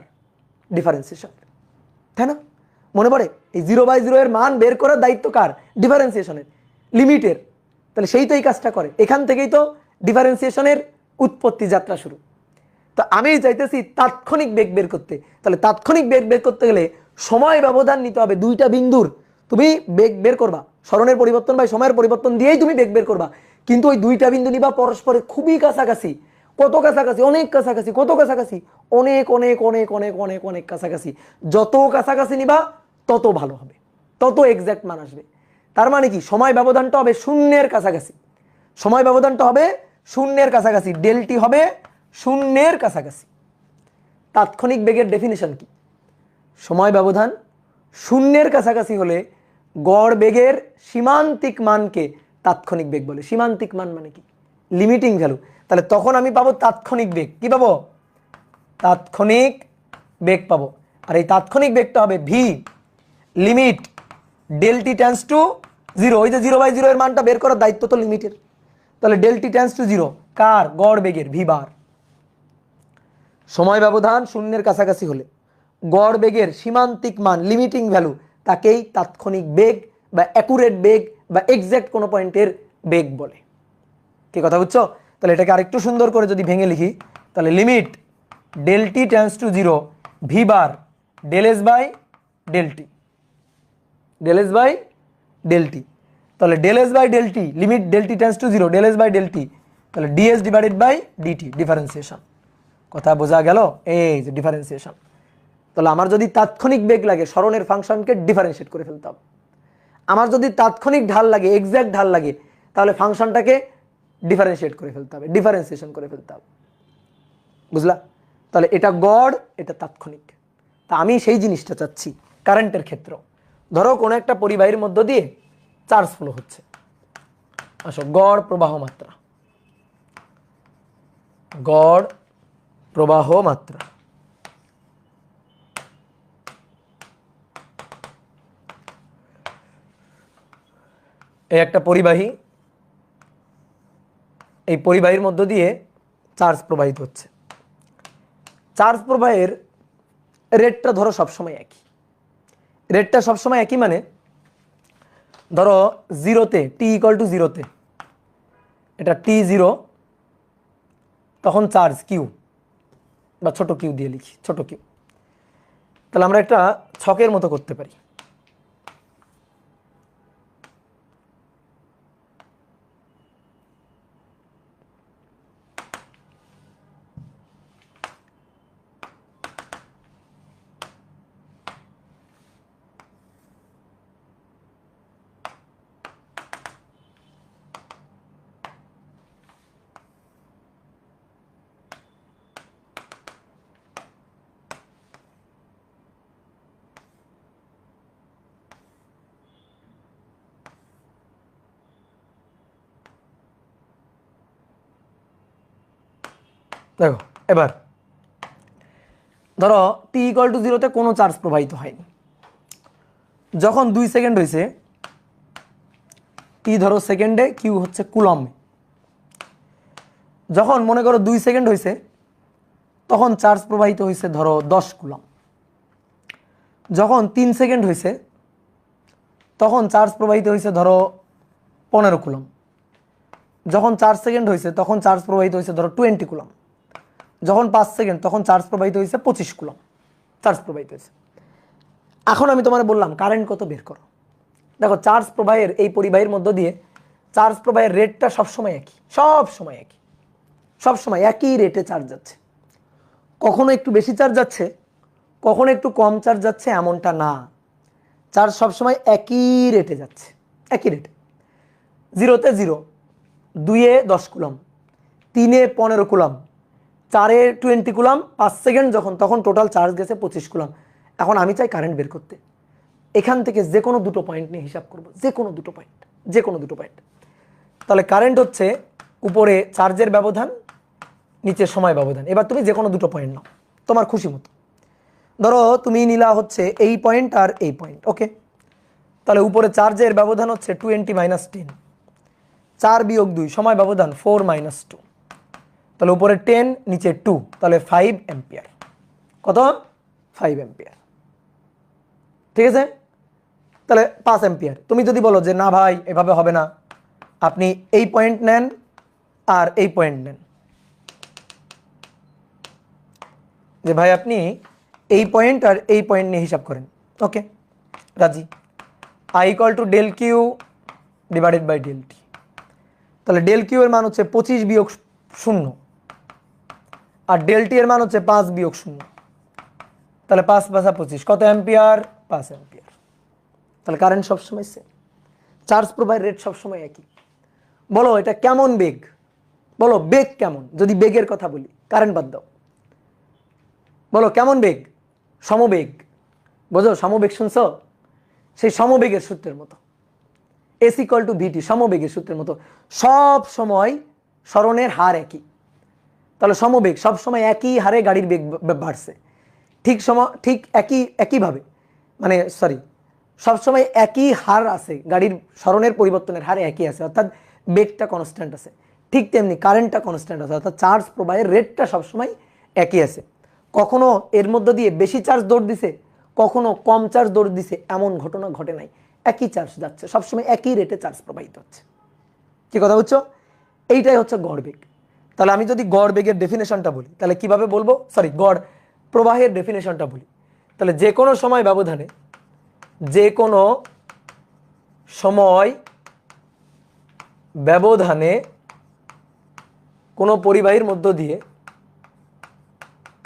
ডিফারেন্সিয়েশন, তাই না? মনে পড়ে এই 0/0 এর মান বের করার দায়িত্ব কার? ডিফারেন্সিয়েশনের, লিমিটের। তাহলে সেই তো এই কাজটা করে, এখান থেকেই তো ডিফারেন্সিয়েশনের উৎপত্তি যাত্রা শুরু। তো আমি চাইতেছি তাৎক্ষণিক বেগ বের করতে, তাহলে তাৎক্ষণিক বেগ বের করতে গেলে সময় ব্যবধান নিতে হবে। দুইটা বিন্দুর তুমি বেগ বের করবা, স্মরণের পরিবর্তন বা সময়ের পরিবর্তন দিয়েই তুমি বেগ বের করবা, কিন্তু ওই দুইটা বিন্দু নিবা পরস্পরের খুবই কাছাকাছি। কত কাছাকাছি? অনেক কাছাকাছি। কত কাছাকাছি? অনেক অনেক অনেক অনেক অনেক অনেক কাছাকাছি। যত কাছাকাছি নিবা তত ভালো হবে, তত এক্স্যাক্ট মান আসবে। তার মানে কি? সময় ব্যবধানটা হবে শূন্যের কাছাকাছি, সময় ব্যবধানটা হবে শূন্যের কাছাকাছি, ডেলটি হবে শূন্যের কাছাকাছি। তাৎক্ষণিক বেগের ডেফিনিশন কি? সময় ব্যবধান শূন্যের কাছাকাছি হলে গড় বেগের সীমান্তিক মানকে তাৎক্ষণিক বেগ বলে। সীমান্তিক মান মানে কি? Limiting value. তাহলে তখন আমি পাবো তাৎক্ষণিক বেগ। কি পাবো? তাৎক্ষণিক বেগ পাবো। আর এই তাৎক্ষণিক বেগটা হবে V limit del T tends to 0। ওই যে 0/0 এর মানটা বের করার দায়িত্ব তো লিমিটের, তাহলে ডেলটি টেন্ডস টু 0 কার? গড় বেগের, ভি বার। সময় ব্যবধান শূন্যের কাছাকাছি হলে গড় বেগের সীমান্তিক মান, লিমিটিং ভ্যালু, তাকেই তাৎক্ষণিক বেগ বা অ্যাকুরেট বেগ বা এক্স্যাক্ট কোনো পয়েন্টের বেগ বলে। কি কথা বুঝছো? তাহলে এটাকে আরেকটু সুন্দর করে যদি ভেঙে লিখি, তাহলে limit del T tends to 0 V bar del S by del T, del S by del T. তাহলে del S by del T, limit del T tends to 0 del S by del T, তাহলে d S divided by d T, differentiation. কথা বোঝা গেল? এই যে ডিফারেন্সিয়েশন। তাহলে আমার যদি তাৎক্ষণিক বেগ লাগে, স্মরণের ফাংশনকে ডিফারেন্সিয়েট করে ফেলতে হবে। আমার যদি তাৎক্ষণিক ঢাল লাগে, এক্স্যাক্ট ঢাল লাগে, তাহলে ফাংশনটাকে ডিফারেন্সিয়েট করে ফেলতে হবে, ডিফারেন্সিয়েশন করে ফেলতে হবে। বুঝলা? তাহলে এটা গড়, এটা তাৎক্ষণিক। তা আমি সেই জিনিসটা চাচ্ছি কারেন্টের ক্ষেত্র। ধরো কোনো একটা পরিবাহীর মধ্য দিয়ে চার্জ ফ্লো হচ্ছে, আসো গড় প্রবাহ মাত্রা, গড় প্রবাহ মাত্রা। এই একটা পরিবাহী, এই পরিবাহীর মধ্য দিয়ে চার্জ প্রবাহিত হচ্ছে। চার্জ প্রবাহের রেটটা ধরো সবসময় একই, রেটটা সবসময় একই মানে ধরো 0-তে, টি ইকুয়াল টু 0-তে, এটা T0, তখন চার্জ কিউ বা ছোট কিউ দিয়ে লিখি, ছোট কিউ। তাহলে আমরা একটা ছকের মতো করতে পারি। দেখো এবার ধরো টি ইকুয়াল টু 0-তে কোনো চার্জ প্রবাহিত হয়নি। যখন 2 সেকেন্ড হয়েছে, টি ধরো সেকেন্ডে, কিউ হচ্ছে কুলম্বে। যখন মনে করো 2 সেকেন্ড হয়েছে, তখন চার্জ প্রবাহিত হয়েছে ধরো 10 কুলম। যখন 3 সেকেন্ড হয়েছে, তখন চার্জ প্রবাহিত হয়েছে ধরো 15 কুলম। যখন 4 সেকেন্ড হয়েছে, তখন চার্জ প্রবাহিত হয়েছে ধরো 20 কুলম। যখন 5 সেকেন্ড, তখন চার্জ প্রবাহিত হয়েছে 25 কুলম চার্জ প্রবাহিত হয়েছে। এখন আমি তোমার বললাম কারেন্ট কত বের করো। দেখো চার্জ প্রবাহের এই পরিবাহীর মধ্য দিয়ে চার্জ প্রবাহের রেটটা সবসময় একই, সবসময় একই, সবসময় একই রেটে চার্জ যাচ্ছে। কখনো একটু বেশি চার্জ যাচ্ছে, কখনো একটু কম চার্জ যাচ্ছে, এমনটা না। চার্জ সবসময় একই রেটে যাচ্ছে, একই রেটে। 0-তে 0, 2-এ 10 কুলম, 3-এ 15 কুলম, 4 20 কুলাম 5 সেকেন্ড যখন, তখন টোটাল চার্জ গেছে 25 কুলাম। এখন আমি চাই কারেন্ট বের করতে। এখান থেকে যে কোনো দুটো পয়েন্ট নিয়ে হিসাব করব, যে কোনো দুটো পয়েন্ট। তাহলে কারেন্ট হচ্ছে উপরে চার্জের ব্যবধান, নিচে সময় ব্যবধান। এবার তুমি যে কোনো দুটো পয়েন্ট নাও তোমার খুশি মতো। ধরো তুমি নিলা হচ্ছে এই পয়েন্ট আর এই পয়েন্ট, ওকে। তাহলে উপরে চার্জের ব্যবধান হচ্ছে 20 - 10, 4 - 2 সময় ব্যবধান 4 - 2। তাহলে উপরে 10 নিচে 2, তাহলে 5 অ্যাম্পিয়ার। কত? 5 অ্যাম্পিয়ার। ঠিক আছে, তাহলে 5 অ্যাম্পিয়ার। তুমি যদি বলো যে না ভাই এভাবে হবে না, আপনি এই পয়েন্ট নেন আর এই পয়েন্ট নেন, যে ভাই আপনি এই পয়েন্ট আর এই পয়েন্ট নিয়ে হিসাব করেন, ওকে রাজি। I = del Q divided by del T। তাহলে del Q এর মান হচ্ছে 25 - 0 আর del T এর মান হচ্ছে 5 - 0। তাহলে 5 × 5 = 25, কত অ্যাম্পিয়ার? 5 অ্যাম্পিয়ার। তাহলে কারেন্ট সবসময় সেম, চার্জ প্রবাহের রেট সবসময় একই। বলো এটা কেমন বেগ? বলো বেগ কেমন? যদি বেগের কথা বলি, কারেন্ট বাদ দাও, বলো কেমন বেগ? সমবেগ। বোঝো সমবেগ? শুনছো? সেই সমবেগের সূত্রের মতো, S = VT, সমবেগের সূত্রের মতো। সব সময় সরণের হার একই। তাহলে সমবেগ সব সময় একই হারে গাড়ির বেগ বাড়ছে, ঠিক একইভাবে, মানে সরি, সবসময় একই হার আছে, গাড়ির সরণের পরিবর্তনের হার একই আছে, অর্থাৎ বেগটা কনস্ট্যান্ট আছে। ঠিক তেমনি কারেন্টটা কনস্ট্যান্ট আছে, অর্থাৎ চার্জ প্রবাহের রেটটা সবসময় একই আছে। কখনো এর মধ্য দিয়ে বেশি চার্জ দৌড় দিছে, কখনো কম চার্জ দৌড় দিছে, এমন ঘটনা ঘটে নাই। একই চার্জ যাচ্ছে, সবসময় একই রেটে চার্জ প্রবাহিত হচ্ছে। কি কথা বুঝছো? এইটাই হচ্ছে গড় বেগ। তাহলে আমি যদি গড় বেগের ডেফিনেশনটা বলি, তাহলে কিভাবে বলবো? সরি, গড় প্রবাহের ডেফিনেশনটা বলি। তাহলে যে কোনো সময় ব্যবধানে, যে কোনো সময় ব্যবধানে কোনো পরিবাহীর মধ্য দিয়ে,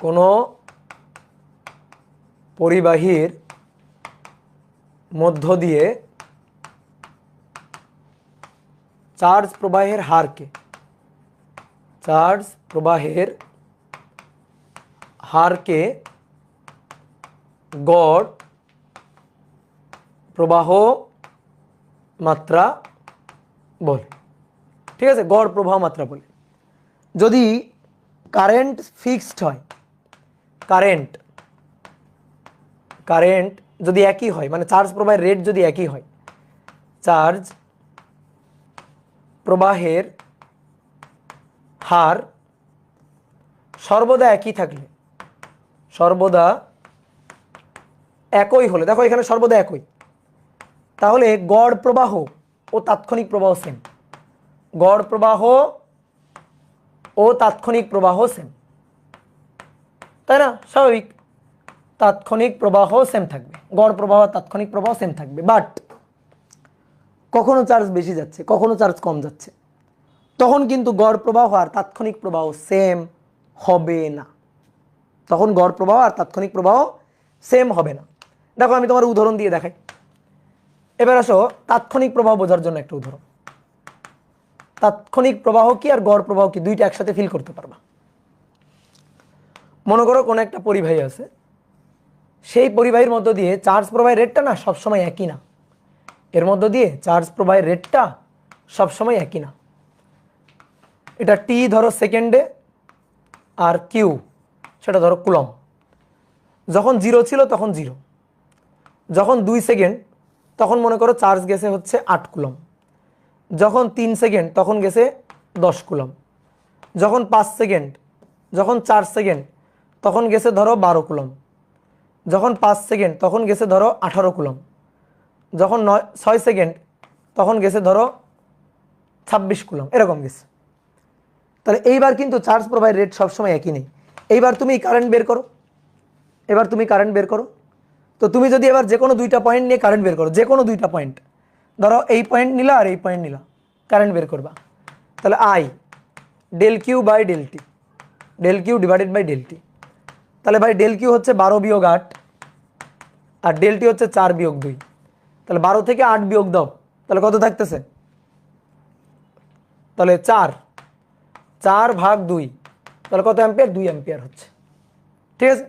কোনো পরিবাহীর মধ্য দিয়ে চার্জ প্রবাহের হারকে, চার্জ প্রবাহের হারকে গড় প্রবাহ মাত্রা বলে। ঠিক আছে, গড় প্রবাহ মাত্রা বলে। যদি কারেন্ট ফিক্সড হয়, কারেন্ট যদি একই হয়, মানে চার্জ প্রবাহের রেট যদি একই হয়, চার্জ প্রবাহের হার সর্বদা একই থাকলে, সর্বদা একই হলে, দেখো এখানে সর্বদা একই, তাহলে গড় প্রবাহ ও তাৎক্ষণিক প্রবাহ সেম। গড় প্রবাহ ও তাৎক্ষণিক প্রবাহ সেম, তাই না? স্বাভাবিক, তাৎক্ষণিক প্রবাহ সেম থাকবে, গড় প্রবাহ তাৎক্ষণিক প্রবাহ সেম থাকবে। বাট কখনো চার্জ বেশি যাচ্ছে, কখনো চার্জ কম যাচ্ছে, তখন কিন্তু গড় প্রবাহ আর তাৎক্ষণিক প্রবাহ সেম হবে না। তখন গড় প্রবাহ আর তাৎক্ষণিক প্রবাহ সেম হবে না। দেখো আমি তোমার উদাহরণ দিয়ে দেখাই। এবার আসো তাৎক্ষণিক প্রবাহ বোঝার জন্য একটা উদাহরণ। তাৎক্ষণিক প্রবাহ কি আর গড় প্রবাহ কি, দুইটা একসাথে ফিল করতে পারবা। মনে করো কোনো একটা পরিবাহী আছে, সেই পরিবাহীর মধ্য দিয়ে চার্জ প্রবাহের রেটটা না সবসময় একই না। এর মধ্য দিয়ে চার্জ প্রবাহের রেটটা সবসময় একই না। এটা টি ধরো সেকেন্ডে, আর কিউ সেটা ধরো কুলম। যখন 0 ছিল তখন 0, যখন 2 সেকেন্ড তখন মনে করো চার্জ গেছে হচ্ছে 8 কুলম, যখন 3 সেকেন্ড তখন গেছে 10 কুলম, যখন 5 সেকেন্ড, যখন 4 সেকেন্ড তখন গেছে ধরো 12 কুলম, যখন 5 সেকেন্ড তখন গেছে ধরো 18 কুলম, যখন 6 সেকেন্ড তখন গেছে ধরো 26 কুলম, এরকম গেছে। তাহলে এইবার কিন্তু চার্জ প্রবাহের রেট সবসময় একই নেই। এইবার তুমি কারেন্ট বের করো, তো তুমি যদি এবার যে কোনো দুইটা পয়েন্ট নিয়ে কারেন্ট বের করো, যে কোনো দুইটা পয়েন্ট, ধরো এই পয়েন্ট নিলা আর এই পয়েন্ট নিলা, কারেন্ট বের করবা। তাহলে I del Q বাই del T, del Q divided by del T। তাহলে ভাই del Q হচ্ছে 12 - 8 আর del T হচ্ছে 4 - 2। তাহলে 12 থেকে 8 বিয়োগ দাও, তাহলে কত থাকতেছে? তাহলে 4/2 তাহলে কত অ্যাম্পিয়ার? 2 অ্যাম্পিয়ার হচ্ছে। ঠিক আছে,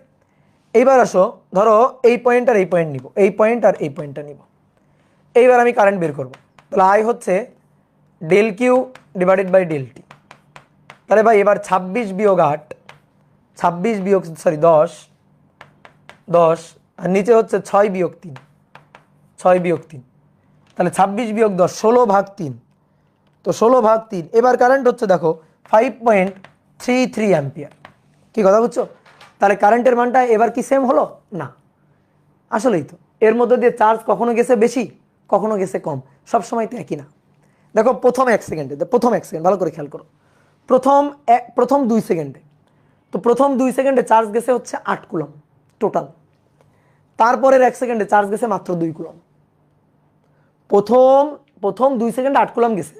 এইবার আসো, ধরো এই পয়েন্ট আর এই পয়েন্ট নিব, এই পয়েন্ট আর এই পয়েন্টটা নিব। এইবার আমি কারেন্ট বের করব। তাহলে আই হচ্ছে del Q divided by del T. তাহলে ভাই এবার 26 বিয়োগ 8, 26 বিয়োগ 10, 10 আর নিচে হচ্ছে 6 বিয়োগ 3, 6 বিয়োগ 3, তাহলে 26 বিয়োগ 10, 16/3। তো 16/3, এবার কারেন্ট হচ্ছে দেখো 5.33 অ্যাম্পিয়ার। কি কথা বুঝছো? তাহলে কারেন্টের মানটা এবার কি সেম হলো? না, আসলেই তো এর মধ্যে দিয়ে চার্জ কখনো গেছে বেশি, কখনো গেছে কম, সব সময় তো একই না। দেখো প্রথম 1 সেকেন্ডে, প্রথম 1 সেকেন্ড ভালো করে খেয়াল করো, প্রথম 2 সেকেন্ডে, তো প্রথম 2 সেকেন্ডে চার্জ গেছে হচ্ছে 8 কুলম টোটাল। তারপরের 1 সেকেন্ডে চার্জ গেছে মাত্র 2 কুলম। প্রথম 2 সেকেন্ডে 8 কুলম গেছে,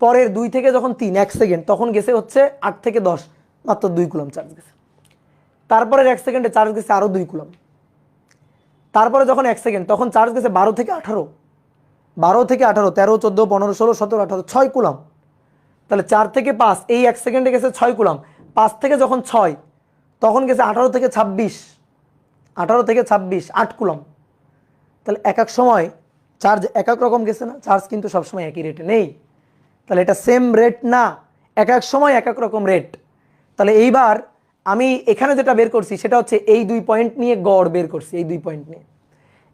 পরের 2 থেকে যখন 3 1 সেকেন্ড তখন গেছে হচ্ছে 8 থেকে 10, মাত্র 2 কুলম চার্জ গেছে। তারপরের 1 সেকেন্ডে চার্জ গেছে আরও 2 কুলম। তারপরে যখন 1 সেকেন্ড তখন চার্জ গেছে 12 থেকে 18, 12 থেকে 18, 13, 14, 15, 16, 17, 18, 6 কুলম। তাহলে 4 থেকে 5, এই 1 সেকেন্ডে গেছে 6 কুলম। 5 থেকে যখন 6 তখন গেছে 18 থেকে 26, 18 থেকে 26, 8 কুলম। তাহলে এক এক সময় চার্জ এক এক রকম গেছে না? চার্জ কিন্তু সবসময় একই রেটে নেই, তাহলে এটা সেম রেট না, এক এক সময় এক এক রকম রেট। তাহলে এইবার আমি এখানে যেটা বের করছি সেটা হচ্ছে এই 2 পয়েন্ট নিয়ে গড় বের করছি, এই 2 পয়েন্ট নিয়ে।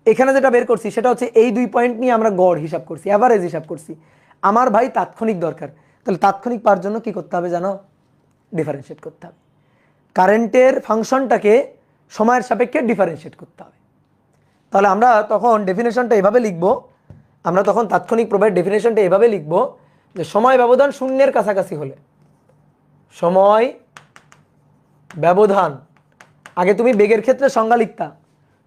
এখানে যেটা বের করছি সেটা হচ্ছে এই 2 পয়েন্ট নিয়ে আমরা গড় হিসাব করছি, অ্যাভারেজ হিসাব করছি। আমার ভাই তাৎক্ষণিক দরকার, তাহলে তাৎক্ষণিক পাওয়ার জন্য কি করতে হবে জানো? ডিফারেন্সিয়েট করতে হবে। কারেন্টের ফাংশনটাকে সময়ের সাপেক্ষে ডিফারেন্সিয়েট করতে হবে। তাহলে আমরা তখন ডেফিনেশনটা এভাবে লিখব, আমরা তখন তাৎক্ষণিক প্রবাহের ডেফিনেশনটা এভাবে লিখব যে সময় ব্যবধান শূন্যের কাছাকাছি হলে, সময় ব্যবধান, আগে তুমি বেগের ক্ষেত্রে সংজ্ঞা লিখতা,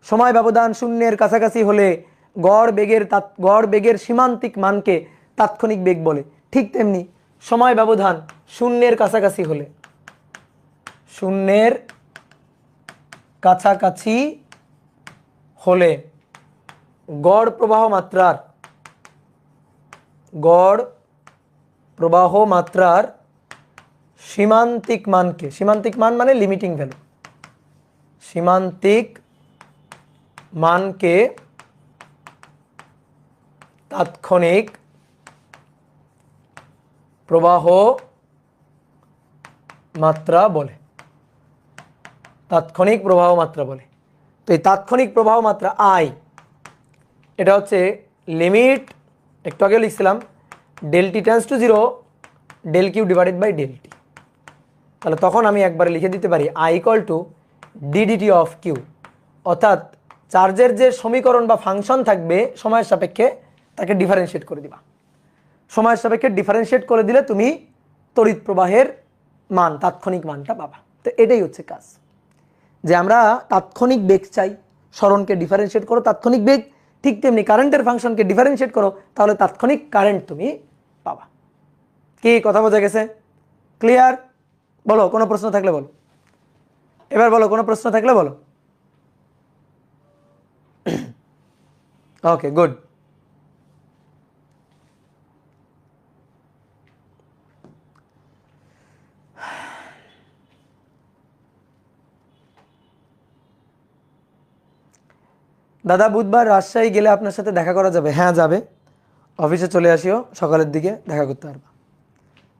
সময় ব্যবধান শূন্যের কাছাকাছি হলে গড় বেগের সীমান্তিক মানকে তাৎক্ষণিক বেগ বলে। ঠিক তেমনি সময় ব্যবধান শূন্যের কাছাকাছি হলে, শূন্যের কাছাকাছি হলে গড় প্রবাহ মাত্রার সীমান্তিক মানকে, সীমান্তিক মান মানে লিমিটিং ভ্যালু, সীমান্তিক মানকে তাৎক্ষণিক প্রবাহ মাত্রা বলে, তাৎক্ষণিক প্রবাহ মাত্রা বলে। তো এই তাৎক্ষণিক প্রবাহ মাত্রা আই, এটা হচ্ছে লিমিট, একটু আগে লিখছিলাম del T tends to 0 del Q divided by del T. তাহলে তখন আমি একবারে লিখে দিতে পারি I equal to d d T of Q, অর্থাৎ চার্জের যে সমীকরণ বা ফাংশন থাকবে সময়ের সাপেক্ষে তাকে ডিফারেন্সিয়েট করে দিবা। সময়ের সাপেক্ষে ডিফারেন্সিয়েট করে দিলে তুমি তড়িৎ প্রবাহের মান, তাৎক্ষণিক মানটা পাবা। তো এটাই হচ্ছে কাজ, যে আমরা তাৎক্ষণিক বেগ চাই, সরণকে ডিফারেন্সিয়েট করো তাৎক্ষণিক বেগ, ঠিক তেমনি কারেন্টের ফাংশনকে ডিফারেন্সিয়েট করো, তাহলে তাৎক্ষণিক কারেন্ট তুমি পাবা। কি কথা বোঝা গেছে? ক্লিয়ার? বলো কোনো প্রশ্ন থাকলে বলো, এবার বলো কোনো প্রশ্ন থাকলে বলো। ওকে, গুড। দাদা বুধবার রাজশাহী গেলে আপনার সাথে দেখা করা যাবে? হ্যাঁ যাবে, অফিসে চলে আসিও, সকালের দিকে দেখা করতে পারবা।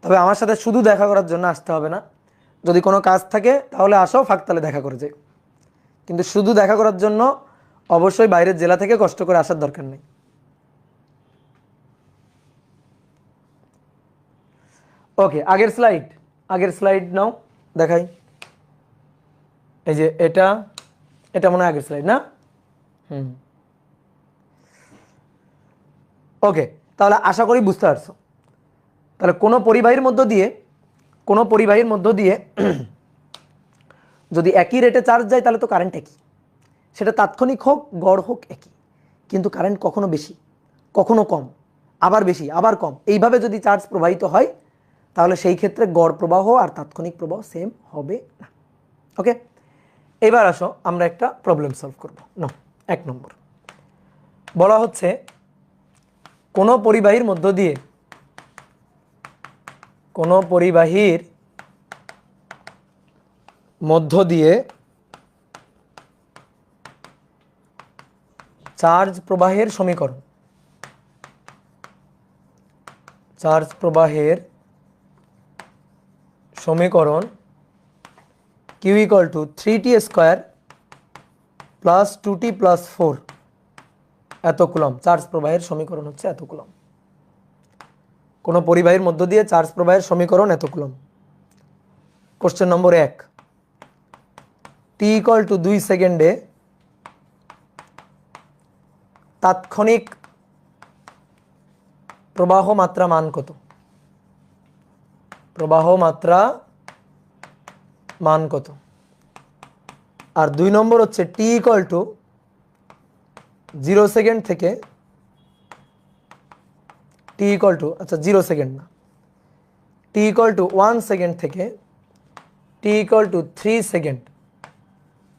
তবে আমার সাথে শুধু দেখা করার জন্য আসতে হবে না, যদি কোনো কাজ থাকে তাহলে আসো, ফাঁকতালে দেখা করে যাই, কিন্তু শুধু দেখা করার জন্য অবশ্যই বাইরের জেলা থেকে কষ্ট করে আসার দরকার নেই। ওকে, আগের স্লাইড নাও, দেখাই। এই যে এটা মনে হয় আগের স্লাইড না? ওকে, তাহলে আশা করি বুঝতে পারছো। তাহলে কোনো পরিবাহীর মধ্য দিয়ে যদি একই রেটে চার্জ যায় তাহলে তো কারেন্ট একই, সেটা তাৎক্ষণিক হোক গড় হোক একই, কিন্তু কারেন্ট কখনো বেশি কখনো কম, আবার বেশি আবার কম, এইভাবে যদি চার্জ প্রবাহিত হয় তাহলে সেই ক্ষেত্রে গড় প্রবাহ আর তাৎক্ষণিক প্রবাহ সেম হবে না। ওকে, এবার আসো আমরা একটা প্রবলেম সলভ করব। না, 1 নম্বর বলা হচ্ছে কোনো পরিবাহীর মধ্য দিয়ে মধ্য দিয়ে চার্জ প্রবাহের সমীকরণ, চার্জ প্রবাহের সমীকরণ Q equal to 3t square plus 2t plus 4 এত কুলম। চার্জ প্রবাহের সমীকরণ হচ্ছে এত কুলম। কোনো পরিবাহীর মধ্য দিয়ে চার্জ প্রবাহের সমীকরণ এত coulomb. Question number 1, T equal to 2 সেকেন্ডে তাৎক্ষণিক প্রবাহ মাত্রা মান কত? প্রবাহ মাত্রা মান কত? আর 2 নম্বর হচ্ছে টি ইকুয়াল টু 0 সেকেন্ড থেকে টি ইকুয়াল টু, আচ্ছা 0 সেকেন্ড না, টি ইকুয়াল টু 1 সেকেন্ড থেকে টি ইকুয়াল টু 3 সেকেন্ড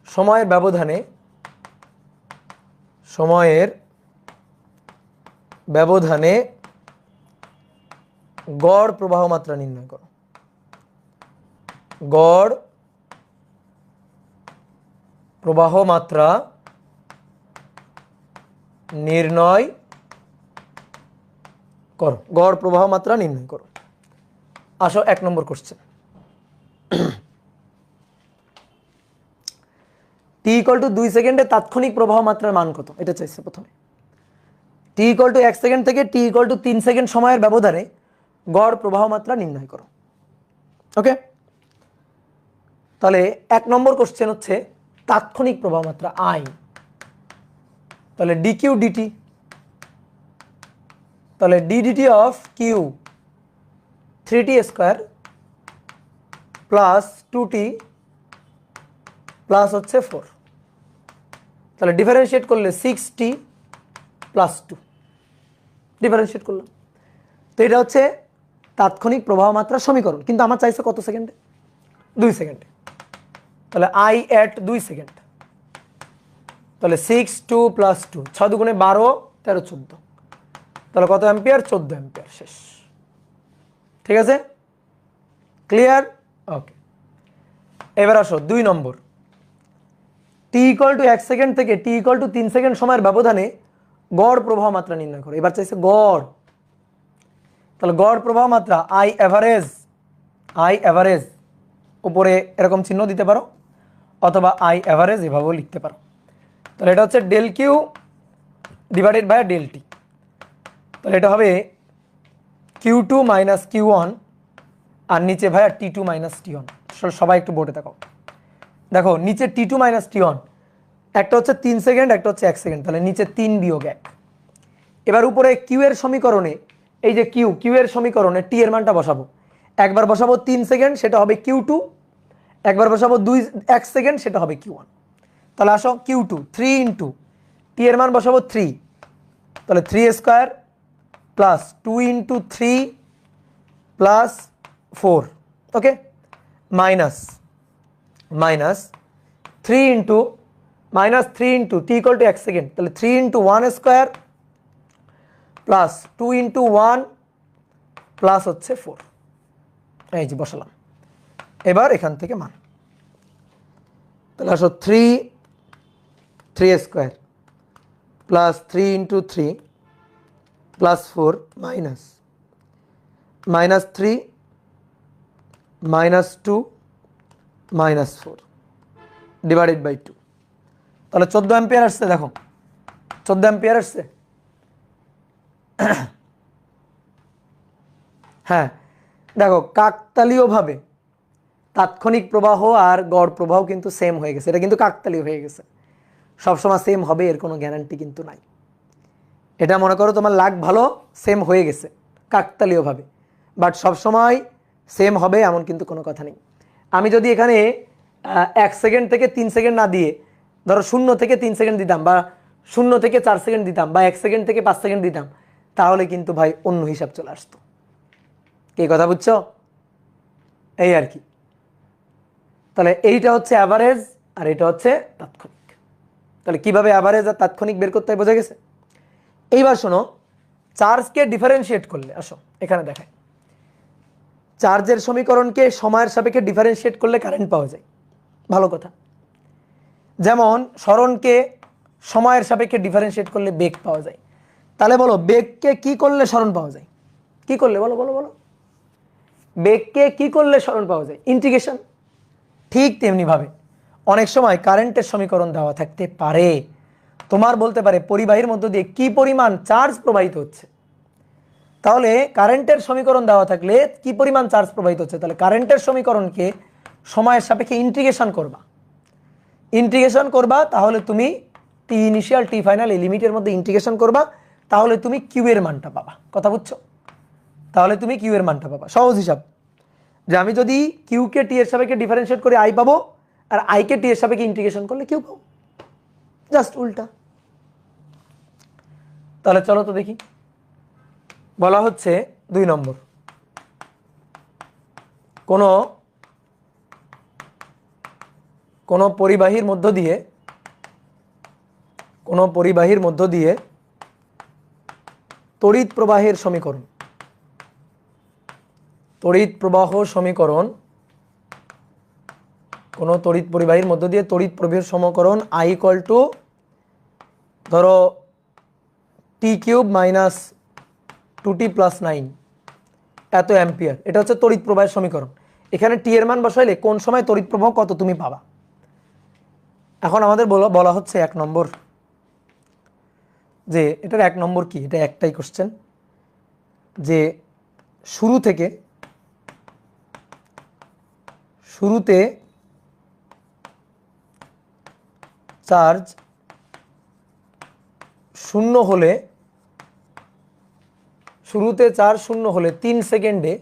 সময়ের ব্যবধানে গড় প্রবাহ মাত্রা নির্ণয় করো। গড় প্রবাহ মাত্রা নির্ণয় করো। গড় প্রবাহ মাত্রা নির্ণয় করো। আসো 1 নম্বর কোশ্চেন। টি ইকুয়াল টু 2 সেকেন্ডে তাৎক্ষণিক প্রবাহ মাত্রার মান কত? এটা চাইছে প্রথমে। টি ইকুয়াল টু 1 সেকেন্ড থেকে টি ইকুয়াল টু 3 সেকেন্ড সময়ের ব্যবধানে গড় প্রবাহ মাত্রা নির্ণয় করো। ওকে, তাহলে 1 নম্বর কোশ্চেন হচ্ছে তাৎক্ষণিক প্রবাহ মাত্রা আই। তাহলে ডি কিউ ডিটি, তাহলে D D T of Q 3t square plus 2t plus হচ্ছে 4, তাহলে ডিফারেন্সিয়েট করলে 6t প্লাস 2 ডিফারেন্সিয়েট করলাম। তো এটা হচ্ছে তাৎক্ষণিক প্রবাহ মাত্রা সমীকরণ, কিন্তু আমার চাইছে কত সেকেন্ডে? 2 সেকেন্ডে। তাহলে আই এট 2 সেকেন্ড, তাহলে 6 2 প্লাস 2 6 দুগুণে 12 13 14, তাহলে কত অ্যাম্পিয়ার? 14 অ্যাম্পিয়ার। শেষ। ঠিক আছে, ক্লিয়ার? ওকে, এবার আসো 2 নম্বর। টি ইকুয়াল টু 1 সেকেন্ড থেকে টি ইকুয়াল টু 3 সেকেন্ড সময়ের ব্যবধানে গড় প্রবাহ মাত্রা নির্ণয় করো। এবার চাইছে গড়, তাহলে গড় প্রবাহ মাত্রা আই অ্যাভারেজ উপরে এরকম চিহ্ন দিতে পারো, অথবা আই অ্যাভারেজ এভাবেও লিখতে পারো। তাহলে এটা হচ্ছে del Q divided by del T. তাহলে এটা হবে Q two minus Q one, আর নিচে ভাইয়া T two minus T one. সবাই একটু বোর্ডে দেখো, দেখো নিচে T two minus T one, একটা হচ্ছে 3 সেকেন্ড, একটা হচ্ছে 1 সেকেন্ড, তাহলে নিচে 3 বিয়োগ 1। এবার উপরে কিউ এর সমীকরণে, এই যে কিউ এর সমীকরণে টি এর মানটা বসাবো। একবার বসাবো 3 সেকেন্ড, সেটা হবে কিউ টু। একবার বসাবো 1 সেকেন্ড, সেটা হবে কিউ ওয়ান। তাহলে আসো কিউ টু 3 ইন্টু টি এর মান বসাবো 3, তাহলে 3 square plus 2 into 3 plus 4, okay, minus 3 into T equal to 1 second, তাহলে 3 into 1 square plus 2 into 1 plus হচ্ছে 4। এই যে বসালাম। এবার এখান থেকে মান, তাহলে আসো 3 square plus 3 into 3 plus 4 minus 3 minus 2 minus 4 divided by 2, তাহলে 14 অ্যাম্পিয়ার আসছে। দেখো 14 অ্যাম্পিয়ার আসছে। হ্যাঁ, দেখো কাকতালীয়ভাবে তাৎক্ষণিক প্রবাহ আর গড় প্রবাহ কিন্তু সেম হয়ে গেছে। এটা কিন্তু কাকতালীয় হয়ে গেছে, সবসময় সেম হবে এর কোনো গ্যারান্টি কিন্তু নাই। এটা মনে করো তোমার লাগ ভালো সেম হয়ে গেছে কাকতালীয়ভাবে, বাট সবসময় সেম হবে এমন কিন্তু কোনো কথা নেই। আমি যদি এখানে 1 সেকেন্ড থেকে 3 সেকেন্ড না দিয়ে ধরো 0 থেকে 3 সেকেন্ড দিতাম, বা 0 থেকে 4 সেকেন্ড দিতাম, বা 1 সেকেন্ড থেকে 5 সেকেন্ড দিতাম, তাহলে কিন্তু ভাই অন্য হিসাব চলে আসতো। কি কথা বুঝছো? এই আর কি। তাহলে এইটা হচ্ছে অ্যাভারেজ আর এটা হচ্ছে তাৎক্ষণিক। তাহলে কিভাবে অ্যাভারেজ আর তাৎক্ষণিক বের করতে হয় বোঝা গেছে। এইবার শোনো, চার্জকে ডিফারেন্সিয়েট করলে, আসো এখানে দেখায়, চার্জের সমীকরণকে সময়ের সাপেক্ষে ডিফারেন্সিয়েট করলে কারেন্ট পাওয়া যায়। ভালো কথা। যেমন সরণকে সময়ের সাপেক্ষে ডিফারেন্সিয়েট করলে বেগ পাওয়া যায়, তাহলে বলো বেগকে কি করলে সরণ পাওয়া যায়? কি করলে বলো বলো বলো, বেগকে কি করলে সরণ পাওয়া যায়? ইন্টিগ্রেশন। ঠিক তেমনিভাবে অনেক সময় কারেন্টের সমীকরণ দেওয়া থাকতে পারে, তোমার বলতে পারে পরিবাহীর মধ্য দিয়ে কি পরিমাণ চার্জ প্রবাহিত হচ্ছে, তাহলে কারেন্টের সমীকরণ দেওয়া থাকলে কি পরিমাণ চার্জ প্রবাহিত হচ্ছে, তাহলে কারেন্টের সমীকরণকে সময়ের সাপেক্ষে ইন্টিগ্রেশন করবা, ইন্টিগ্রেশন করবা, তাহলে তুমি টি ইনিশিয়াল টি ফাইনাল এই লিমিটের মধ্যে ইন্টিগ্রেশন করবা, তাহলে তুমি কিউ এর মানটা পাবা। কথা বুঝছো? তাহলে তুমি কিউ এর মানটা পাবা। সহজ হিসাব যে আমি যদি কিউকে টি এর সাপেক্ষে ডিফারেন্সিয়েট করে আই পাবো, আর আইকে টি এর সাপেক্ষে ইন্টিগ্রেশন করলে কিউ পাবো, জাস্ট উল্টা। তাহলে চলো তো দেখি, বলা হচ্ছে 2 নম্বর, কোনো পরিবাহীর মধ্য দিয়ে তড়িৎ প্রবাহের সমীকরণ, তড়িৎ প্রবাহ সমীকরণ, কোনো তড়িৎ পরিবাহীর মধ্য দিয়ে তড়িৎ প্রবাহের সমীকরণ আই ইকুয়াল টু ধরো টি কিউব মাইনাস 2t প্লাস 9 এত অ্যাম্পিয়ার, এটা হচ্ছে তড়িৎ প্রবাহের সমীকরণ। এখানে টি এর মান বসাইলে কোন সময় তড়িৎ প্রবাহ কত তুমি পাবা। এখন আমাদের বলা হচ্ছে 1 নম্বর, যে এটার 1 নম্বর কি, এটা একটাই কোশ্চেন, যে শুরুতে চার্জ শূন্য হলে 3 সেকেন্ডে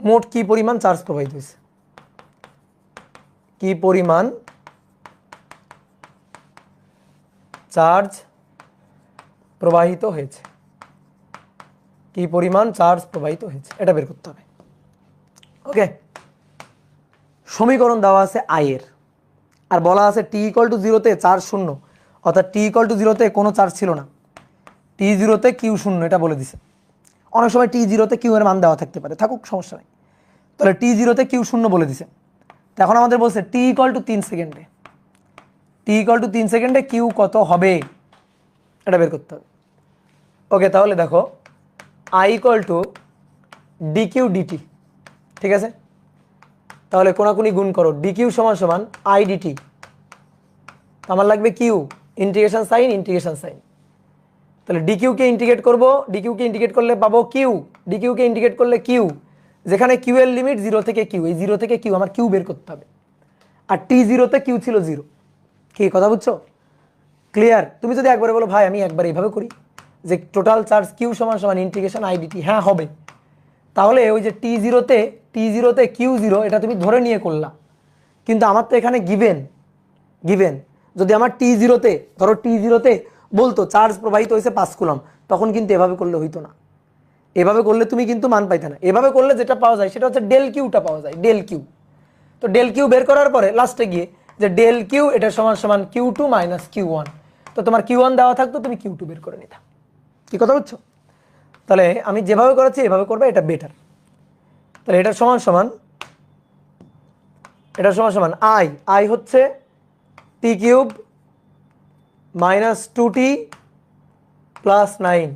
মোট কি পরিমাণ চার্জ প্রবাহিত হয়েছে, কি পরিমাণ চার্জ প্রবাহিত হয়েছে, কি পরিমাণ চার্জ প্রবাহিত হয়েছে, এটা বের করতে হবে। ওকে, সমীকরণ দেওয়া আছে আই এর, আর বলা আছে টি ইকুয়াল টু 0-তে চার্জ শূন্য, অর্থাৎ টি ইকুয়াল টু 0-তে কোনো চার্জ ছিল না, টি 0-তে কিউ শূন্য, এটা বলে দিছে। অনেক সময় টি 0-তে কিউ এর মান দেওয়া থাকতে পারে, থাকুক সমস্যা নেই। তাহলে টি 0-তে কিউ শূন্য বলে দিছে। তো এখন আমাদের বলছে টি ইকুয়াল টু 3 সেকেন্ডে, টি ইকুয়াল টু 3 সেকেন্ডে কিউ কত হবে, এটা বের করতে হবে। ওকে, তাহলে দেখো I equal to D Q D T, ঠিক আছে? তাহলে কোনাকুনি গুণ করো, ডি কিউ সমান সমান আই ডিটি, আমার লাগবে কিউ, ইন্টিগ্রেশন সাইন, তাহলে ডিকিউকে ইন্টিগ্রেট করব, ডিকিউকে ইন্টিগ্রেট করলে পাবো কিউ, ডিকিউকে ইন্টিগ্রেট করলে কিউ, যেখানে কিউ এর লিমিট 0 থেকে কিউ, এই 0 থেকে কিউ আমার কিউ বের করতে হবে, আর টি 0-তে কিউ ছিল 0। কি কথা বুঝছো? ক্লিয়ার? তুমি যদি একবারে বলো ভাই আমি একবার এইভাবে করি যে টোটাল চার্জ কিউ সমান সমান ইন্টিগ্রেশন আই ডিটি, হ্যাঁ হবে, তাহলে ওই যে টি 0-তে কিউ 0 এটা তুমি ধরে নিয়ে করলা, কিন্তু আমার তো এখানে গিভেন যদি আমার টি 0-তে ধরো টি 0-তে বলতো চার্জ প্রবাহিত হয়েছে 5 কুলম্ব, তখন কিন্তু এভাবে করলে হইতো না, এভাবে করলে তুমি কিন্তু মান পাইতে না। এভাবে করলে যেটা পাওয়া যায় সেটা হচ্ছে ডেল কিউটা পাওয়া যায়, ডেল কিউ। তো ডেল কিউ বের করার পরে লাস্টে গিয়ে যে ডেল কিউ এটা সমান সমান Q2 মাইনাস Q1, তো তোমার Q1 দেওয়া থাকতো, তুমি Q2 বের করে নিতা। কি কথা বুঝছো? তাহলে আমি যেভাবে করেছি এভাবে করবে, এটা বেটার। তাহলে এটার সমান সমান আই হচ্ছে টি কিউব মাইনাস 2t প্লাস 9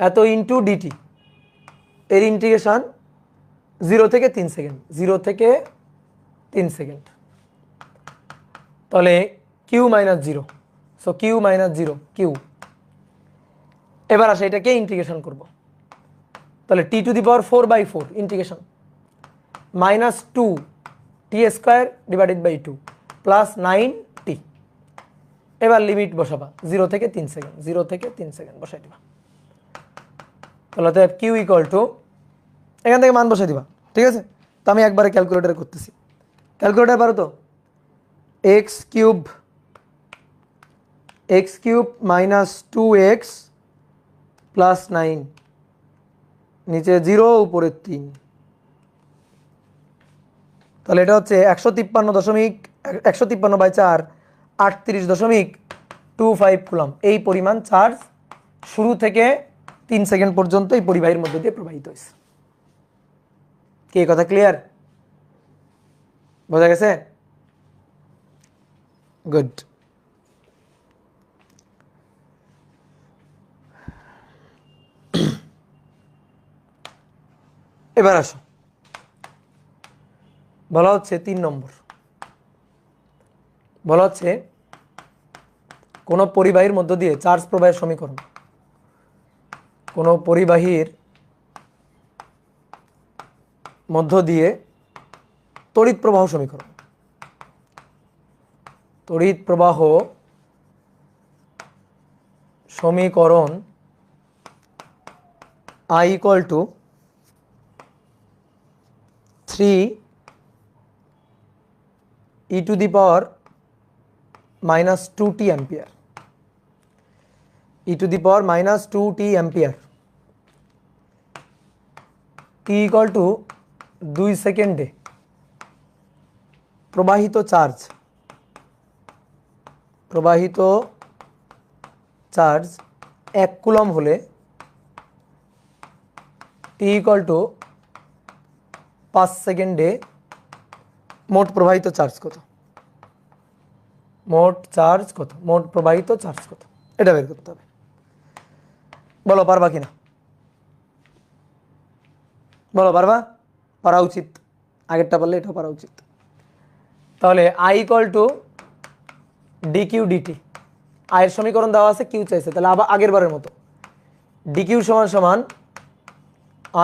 এত ইন্টু ডিটি, এর ইন্টিগ্রেশন 0 থেকে 3 সেকেন্ড, তাহলে Q minus 0, so Q minus 0 Q. এবার আসে এটাকে ইন্টিগ্রেশন করব, তাহলে T to the power 4/4 integration minus 2 T square divided by 2 plus 9t। এবার লিমিট বসাবা 0 থেকে 3 সেকেন্ড বসাই দিবা, তাহলে তো কিউ ইকুয়াল টু এখান থেকে মান বসাই দিবা, ঠিক আছে? তো আমি একবারে ক্যালকুলেটারে করতেছি, ক্যালকুলেটার পারো তো, x cube minus 2x plus 9, নিচে 0 উপরে 3, তাহলে এটা হচ্ছে 153/4 38.25 কুলম্ব। এই পরিমাণ চার্জ শুরু থেকে 3 সেকেন্ড পর্যন্ত এই পরিবাহীর মধ্যে দিয়ে প্রবাহিত হয়েছে। কি কথা ক্লিয়ার? বোঝা গেছে? গুড। এবার আসো, বলা হচ্ছে 3 নম্বর, বলা হচ্ছে কোনো পরিবাহীর মধ্য দিয়ে চার্জ প্রবাহের সমীকরণ, কোনো পরিবাহীর মধ্য দিয়ে তড়িৎ প্রবাহ সমীকরণ, তড়িৎ প্রবাহ সমীকরণ I equal to 3 e to the power minus 2t ampere, e to the power minus 2t ampere, t equal to 2 সেকেন্ডে প্রবাহিত চার্জ, প্রবাহিত চার্জ 1 কুলম হলে t equal to 5 সেকেন্ডে মোট প্রবাহিত চার্জ কত, মোট চার্জ কত, মোট প্রবাহিত চার্জ কত, এটা বের করতে হবে। বলো পারবা কিনা, বলো পারবা? পারা উচিত, আগেরটা পারলে এটাও পারা উচিত। তাহলে I equal to dq dt, আয়ের সমীকরণ দেওয়া আছে, কিউ চাইছে, তাহলে আবার আগের বারের মতো dq সমান সমান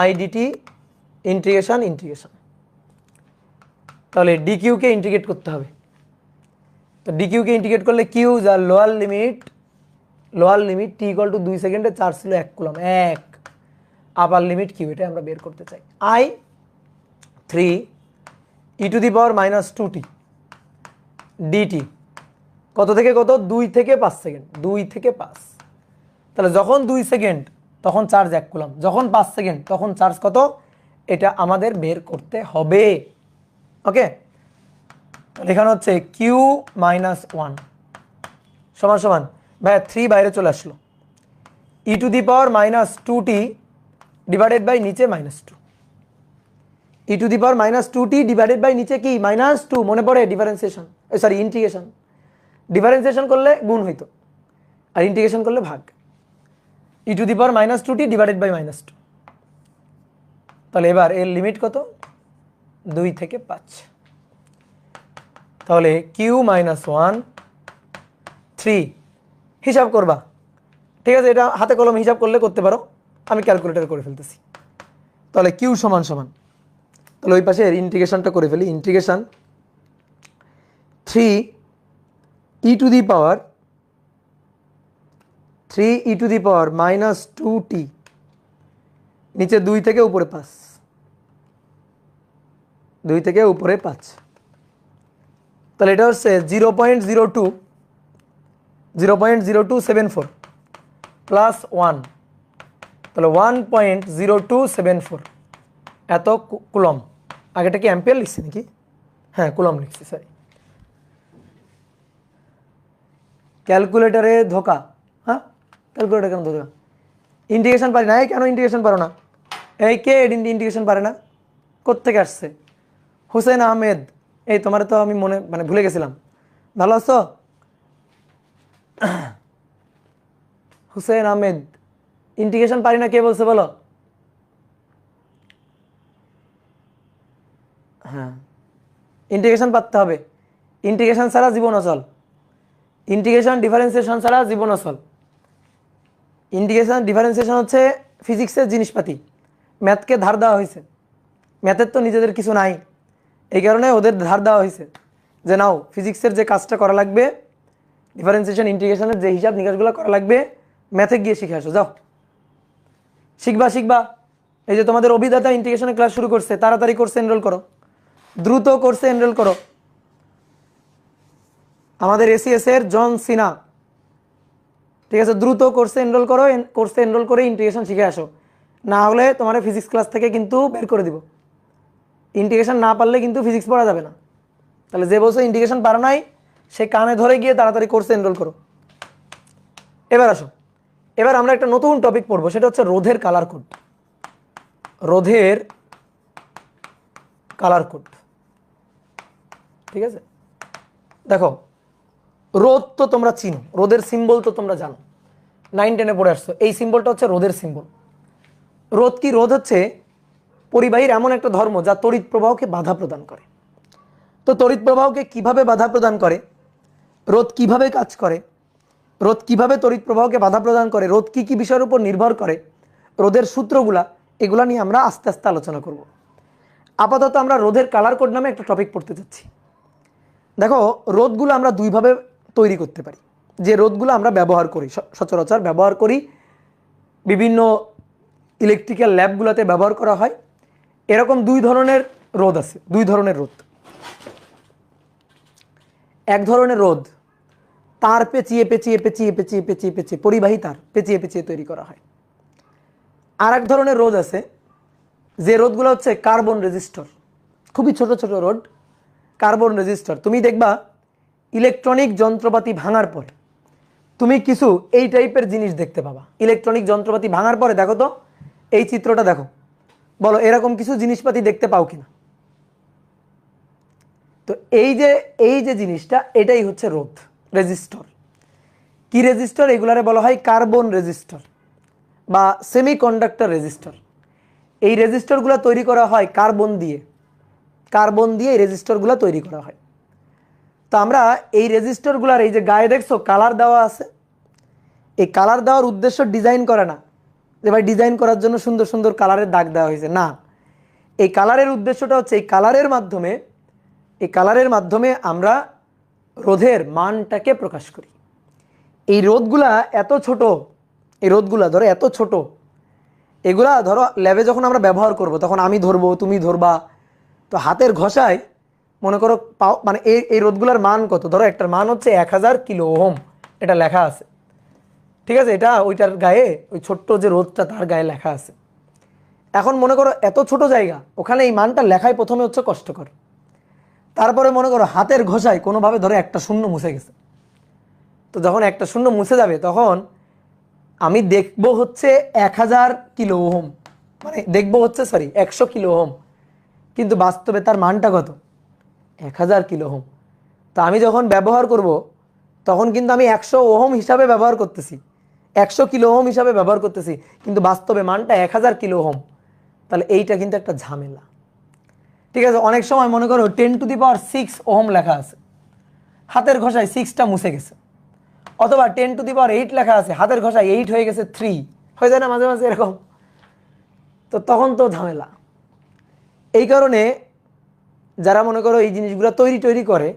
I dt ইন্টিগ্রেশন ইন্টিগ্রেশন। তাহলে dq কে ইন্টিগ্রেট করতে হবে, তো dq কে ইন্টিগ্রেট করলে কিউ যার lower limit t equal to 2 সেকেন্ডে চার্জ ছিল 1 কুলম, 1, আপার লিমিট কিউ, এটা আমরা বের করতে চাই। I 3 e two the power minus 2t dt, কত থেকে কত, 2 থেকে 5 সেকেন্ড, 2 থেকে 5, তাহলে যখন 2 সেকেন্ড তখন চার্জ 1 কুলম, যখন 5 সেকেন্ড তখন চার্জ কত, এটা আমাদের বের করতে হবে। ওকে, এখানে হচ্ছে কিউ মাইনাস 1 সমান সমান, ভাই 3 বাইরে চলে আসলো, E to the power minus 2t divided by নিচে minus 2, E to the power minus 2t divided by নিচে কি মাইনাস 2, মনে পড়ে ডিফারেন্সিয়েশন, সরি ইন্টিগ্রেশন, ডিফারেন্সিয়েশন করলে গুণ হইতো আর ইন্টিগ্রেশন করলে ভাগ, E to the power minus 2t divided by minus 2। তাহলে এবার এর লিমিট কত, 2 থেকে 5, তাহলে কিউ মাইনাস 1 3, হিসাব করবা, ঠিক আছে, এটা হাতে কলম হিসাব করলে করতে পারো, আমি ক্যালকুলেটর করে ফেলতেছি। তাহলে কিউ সমান সমান, তাহলে ওই পাশে ইন্টিগ্রেশনটা করে ফেলি, integration 3 E to the power minus 2t, নিচে 2 থেকে উপরে 5, 2 থেকে উপরে 5, তাহলে এটা হচ্ছে 0.0274 প্লাস 1, তাহলে 1.0274 এত কুলম। আগেটা কি অ্যাম্পিয়ার লিখছি নাকি? হ্যাঁ কুলম লিখছি, সরি, ক্যালকুলেটারে ধোকা। হ্যাঁ ক্যালকুলেটার কেন ধোকা, ইন্টিগ্রেশন পারি না, এই কেন ইন্টিগ্রেশন পারো না, এই কে ইন্টিগ্রেশন পারে না, কোত্থেকে আসছে? হুসেন আহমেদ, এই তোমার তো আমি মানে ভুলে গেছিলাম, ভালো আছো? হুসেন আহমেদ, ইন্টিগ্রেশন পারি না কে বলছে বলো? হ্যাঁ ইন্টিগ্রেশন পারতে হবে, ইন্টিগ্রেশন ছাড়া জীবন অচল, ইন্টিগ্রেশন ডিফারেন্সিয়েশন ছাড়া জীবন অচল। ইন্টিগ্রেশন ডিফারেন্সিয়েশন হচ্ছে ফিজিক্সের জিনিসপাতি, ম্যাথকে ধার দেওয়া হয়েছে, ম্যাথের তো নিজেদের কিছু নাই, এই কারণে ওদের ধার দেওয়া হয়েছে যে নাও ফিজিক্সের যে কাজটা করা লাগবে, ডিফারেন্সিয়েশন ইন্টিগ্রেশনের যে হিসাব নিকাশগুলো করা লাগবে, ম্যাথে গিয়ে শিখে আসো, যাও শিখবা। এই যে তোমাদের অভিদাতা ইন্টিগ্রেশনের ক্লাস শুরু করছে, তাড়াতাড়ি কোর্সে এনরোল করো, দ্রুত কোর্সে এনরোল করো। আমাদের এসিএস এর জন সিনা, ঠিক আছে, দ্রুত কোর্সে এনরোল করো, কোর্সে এনরোল করে ইন্টিগ্রেশন শিখে আসো, না হলে তোমার ফিজিক্স ক্লাস থেকে কিন্তু বের করে দিব। ইন্টিগ্রেশন না পারলে কিন্তু ফিজিক্স পড়া যাবে না। তাহলে যে বলছো ইন্টিগ্রেশন পারো নাই, সে কানে ধরে গিয়ে তাড়াতাড়ি কোর্সে এনরোল করো। এবার আসো, এবার আমরা একটা নতুন টপিক পড়বো, সেটা হচ্ছে রোধের কালার কোড। রোধের কালার কোড, ঠিক আছে, দেখো রোদ তো তোমরা চিনো, রোদের সিম্বল তো তোমরা জানো, 9-10-এ পড়ে আসছো। এই সিম্বলটা হচ্ছে রোদের সিম্বল। রোদ কি? রোদ হচ্ছে পরিবাহীর এমন একটা ধর্ম যা তড়িৎ প্রবাহকে বাধা প্রদান করে। তো তড়িৎ প্রবাহকে কিভাবে বাধা প্রদান করে, রোদ কিভাবে কাজ করে, রোদ কিভাবে তড়িৎ প্রবাহকে বাধা প্রদান করে, রোদ কি কি বিষয়ের উপর নির্ভর করে, রোদের সূত্রগুলা, এগুলা নিয়ে আমরা আস্তে আস্তে আলোচনা করব। আপাতত আমরা রোদের কালার কোড নামে একটা টপিক পড়তে যাচ্ছি। দেখো রোদগুলো আমরা দুইভাবে তৈরি করতে পারি। যে রোদগুলো আমরা ব্যবহার করি, সচরাচর ব্যবহার করি, বিভিন্ন ইলেকট্রিক্যাল ল্যাবগুলোতে ব্যবহার করা হয়, এরকম দুই ধরনের রোদ আছে। দুই ধরনের রোদ। এক ধরনের রোদ তার পেঁচিয়ে পেঁচিয়ে পেঁচিয়ে পেঁচিয়ে পেঁচিয়ে পেঁচিয়ে, পরিবাহী তার পেঁচিয়ে পেঁচিয়ে তৈরি করা হয়। আর এক ধরনের রোদ আছে যে রোদগুলো হচ্ছে কার্বন রেজিস্টর, খুবই ছোট ছোট রোদ, কার্বন রেজিস্টর। তুমি দেখবা ইলেকট্রনিক যন্ত্রপাতি ভাঙার পরে তুমি কিছু এই টাইপের জিনিস দেখতে পাবা। ইলেকট্রনিক যন্ত্রপাতি ভাঙার পরে দেখো তো, এই চিত্রটা দেখো, বলো এরকম কিছু জিনিসপাতি দেখতে পাও কিনা? তো এই যে জিনিসটা, এটাই হচ্ছে রোদ, রেজিস্টর। কি রেজিস্টর? এগুলারে বলা হয় কার্বন রেজিস্টর বা সেমিকন্ডাক্টর রেজিস্টর। এই রেজিস্টরগুলো তৈরি করা হয় কার্বন দিয়ে। কার্বন দিয়ে এই রেজিস্টরগুলো তৈরি করা হয়। তো আমরা এই রেজিস্টরগুলোর এই যে গায়ে দেখছো কালার দেওয়া আছে, এই কালার দেওয়ার উদ্দেশ্য ডিজাইন করে না যে ভাই ডিজাইন করার জন্য সুন্দর সুন্দর কালারের দাগ দেওয়া হয়েছে, না। এই কালারের উদ্দেশ্যটা হচ্ছে এই কালারের মাধ্যমে আমরা রোধের মানটাকে প্রকাশ করি। এই রোধগুলা এত ছোট, এই রোধগুলা ধরো এত ছোট, এগুলা ধরো ল্যাবে যখন আমরা ব্যবহার করব তখন আমি ধরবো, তুমি ধরবা, তো হাতের ঘষায় মনে করো মানে এই রোধগুলার মান কত, ধরো একটার মান হচ্ছে 1000 কিলো ওহম, এটা লেখা আছে, ঠিক আছে, এটা ওইটার গায়ে, ওই ছোট্ট যে রোধটা তার গায়ে লেখা আছে। এখন মনে করো এত ছোট জায়গা, ওখানে এই মানটা লেখাই প্রথমে হচ্ছে কষ্টকর। তারপরে মনে করো হাতের ঘষায় কোনোভাবে ধরে একটা শূন্য মুছে গেছে, তো যখন একটা শূন্য মুছে যাবে তখন আমি দেখবো হচ্ছে 1000 কিলো ওহম, মানে দেখবো হচ্ছে 100 কিলো ওহম, কিন্তু বাস্তবে তার মানটা কত? 1000 কিলো ওহম। তো আমি যখন ব্যবহার করব তখন কিন্তু আমি 100 ওহম হিসাবে ব্যবহার করতেছি, 100 কিলো ওহম হিসাবে ব্যবহার করতেছি, কিন্তু বাস্তবে মানটা 1000 কিলো ওহম। তাহলে এইটা কিন্তু একটা ঝামেলা, ঠিক আছে। অনেক সময় মনে করো 10⁶ ওহম লেখা আছে, হাতের ঘষায় 6টা মুছে গেছে, অথবা 10⁸ লেখা আছে, হাতের ঘষায় 8 হয়ে গেছে 3, হয়ে যায় না মাঝে মাঝে এরকম? তো তখন তো ঝামেলা। এই কারণে যারা মনে করো এই জিনিসগুলো তৈরি করে,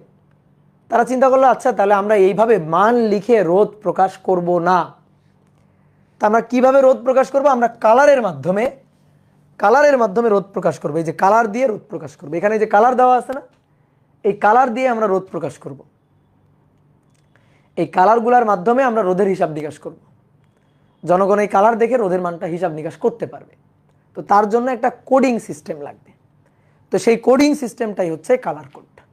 তারা চিন্তা করলো আচ্ছা তাহলে আমরা এইভাবে মান লিখে রোধ প্রকাশ করব না। তা আমরা কিভাবে রোধ প্রকাশ করব? আমরা কালারের মাধ্যমে রোধ প্রকাশ করব। এই যে কালার দিয়ে রোধ প্রকাশ করব, এখানে যে কালার দেওয়া আছে না, এই কালার দিয়ে আমরা রোধ প্রকাশ করব। এই কালারগুলোর মাধ্যমে আমরা রোধের হিসাব নিকাশ করব। জনগণ এই কালার দেখে রোধের মানটা হিসাব নিকাশ করতে পারবে। তো তার জন্য একটা কোডিং সিস্টেম লাগবে। তো সেই কোডিং সিস্টেমটাই হচ্ছে কালার কোডটা।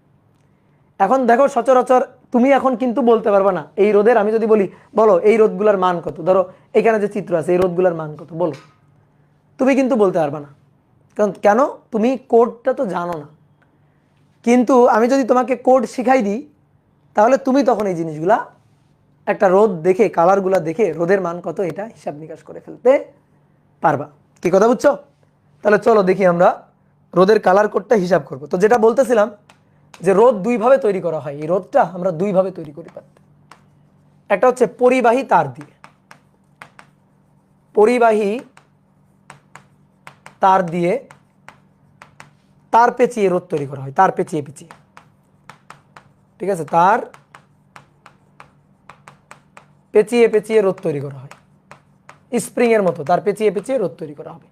এখন দেখো সচরাচর তুমি এখন কিন্তু বলতে পারবে না এই রোধের, আমি যদি বলি বলো এই রোধগুলার মান কত, ধরো এখানে যে চিত্র আছে এই রোধগুলার মান কত বলো, তুমি কিন্তু বলতে পারবে না। কারণ কেন? তুমি কোডটা তো জানো না। কিন্তু আমি যদি তোমাকে কোড শিখাই দিই তাহলে তুমি তখন এই জিনিসগুলা একটা রোধ দেখে, কালারগুলা দেখে রোধের মান কত এটা হিসাব নিকাশ করে ফেলতে পারবা। কি কথা বুঝছো? তাহলে চলো দেখি আমরা রোধের কালার কোডটা হিসাব করব। তো যেটা বলতেছিলাম যে রোধ দুইভাবে তৈরি করা হয়, এই রোধটা আমরা দুইভাবে তৈরি করি পারতে। একটা হচ্ছে পরিবাহী তার দিয়ে, তার পেঁচিয়ে রোধ তৈরি করা হয়, তার পেঁচিয়ে, ঠিক আছে, তার পেঁচিয়ে রোধ তৈরি করা হয়, স্প্রিং এর মতো তার পেঁচিয়ে রোধ তৈরি করা হবে,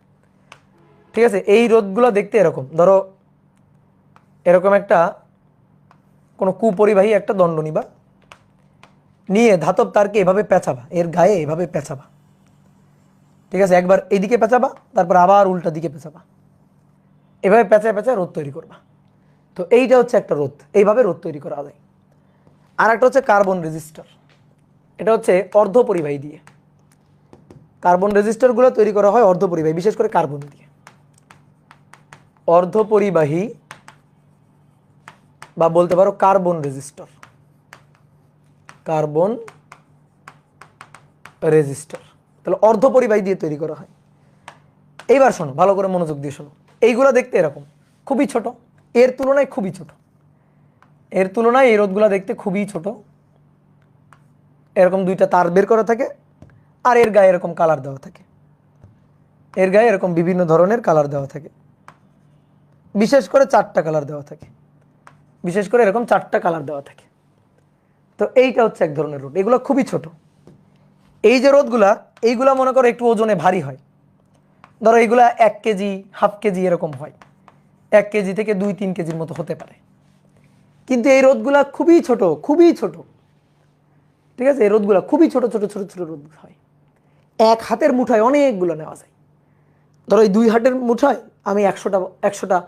ঠিক আছে। এই রোধগুলো দেখতে এরকম, ধরো এরকম একটা কোনো কুপরিবাহী একটা দণ্ড নিবা, নিয়ে ধাতব তারকে এভাবে পেঁচাবা, এর গায়ে এভাবে পেঁচাবা, ঠিক আছে। একবার এইদিকে পেঁচাবা, তারপর আবার উল্টা দিকে পেঁচাবা, এভাবে পেঁচায় রোধ তৈরি করবা। তো এইটা হচ্ছে একটা রোধ, এইভাবে রোধ তৈরি করা যায়। আর একটা হচ্ছে কার্বন রেজিস্টার, এটা হচ্ছে অর্ধপরিবাহী দিয়ে। কার্বন রেজিস্টারগুলো তৈরি করা হয় অর্ধপরিবাহী, বিশেষ করে কার্বন দিয়ে। অর্ধপরিবাহী বা বলতে পারো কার্বন রেজিস্টর। কার্বন রেজিস্টর তাহলে অর্ধপরিবাহী দিয়ে তৈরি করা হয়। এইবার শোনো, ভালো করে মনোযোগ দিয়ে শোনো। এইগুলো দেখতে এরকম, খুবই ছোট, এর তুলনায় খুবই ছোট, এর তুলনায় এই রোধগুলো দেখতে খুবই ছোট। এরকম দুইটা তার বের করা থাকে, আর এর গায়ে এরকম কালার দেওয়া থাকে, এর গায়ে এরকম বিভিন্ন ধরনের কালার দেওয়া থাকে, বিশেষ করে 4টা কালার দেওয়া থাকে, বিশেষ করে এরকম 4টা কালার দেওয়া থাকে। তো এইটা হচ্ছে এক ধরনের রোধ, এগুলো খুবই ছোট। এই যে রোধগুলা, এইগুলা মনে করো একটু ওজনে ভারী হয়, ধরো এইগুলা 1 কেজি, হাফ কেজি এরকম হয়, 1 কেজি থেকে 2-3 কেজির মতো হতে পারে। কিন্তু এই রোধগুলা খুবই ছোট, খুবই ছোট, ঠিক আছে? এই রোধগুলা খুবই ছোট ছোট ছোট ছোট রোধ হয়, এক হাতের মুঠায় অনেকগুলো নেওয়া যায়। ধরো এই 2 হাতের মুঠায় আমি 100টা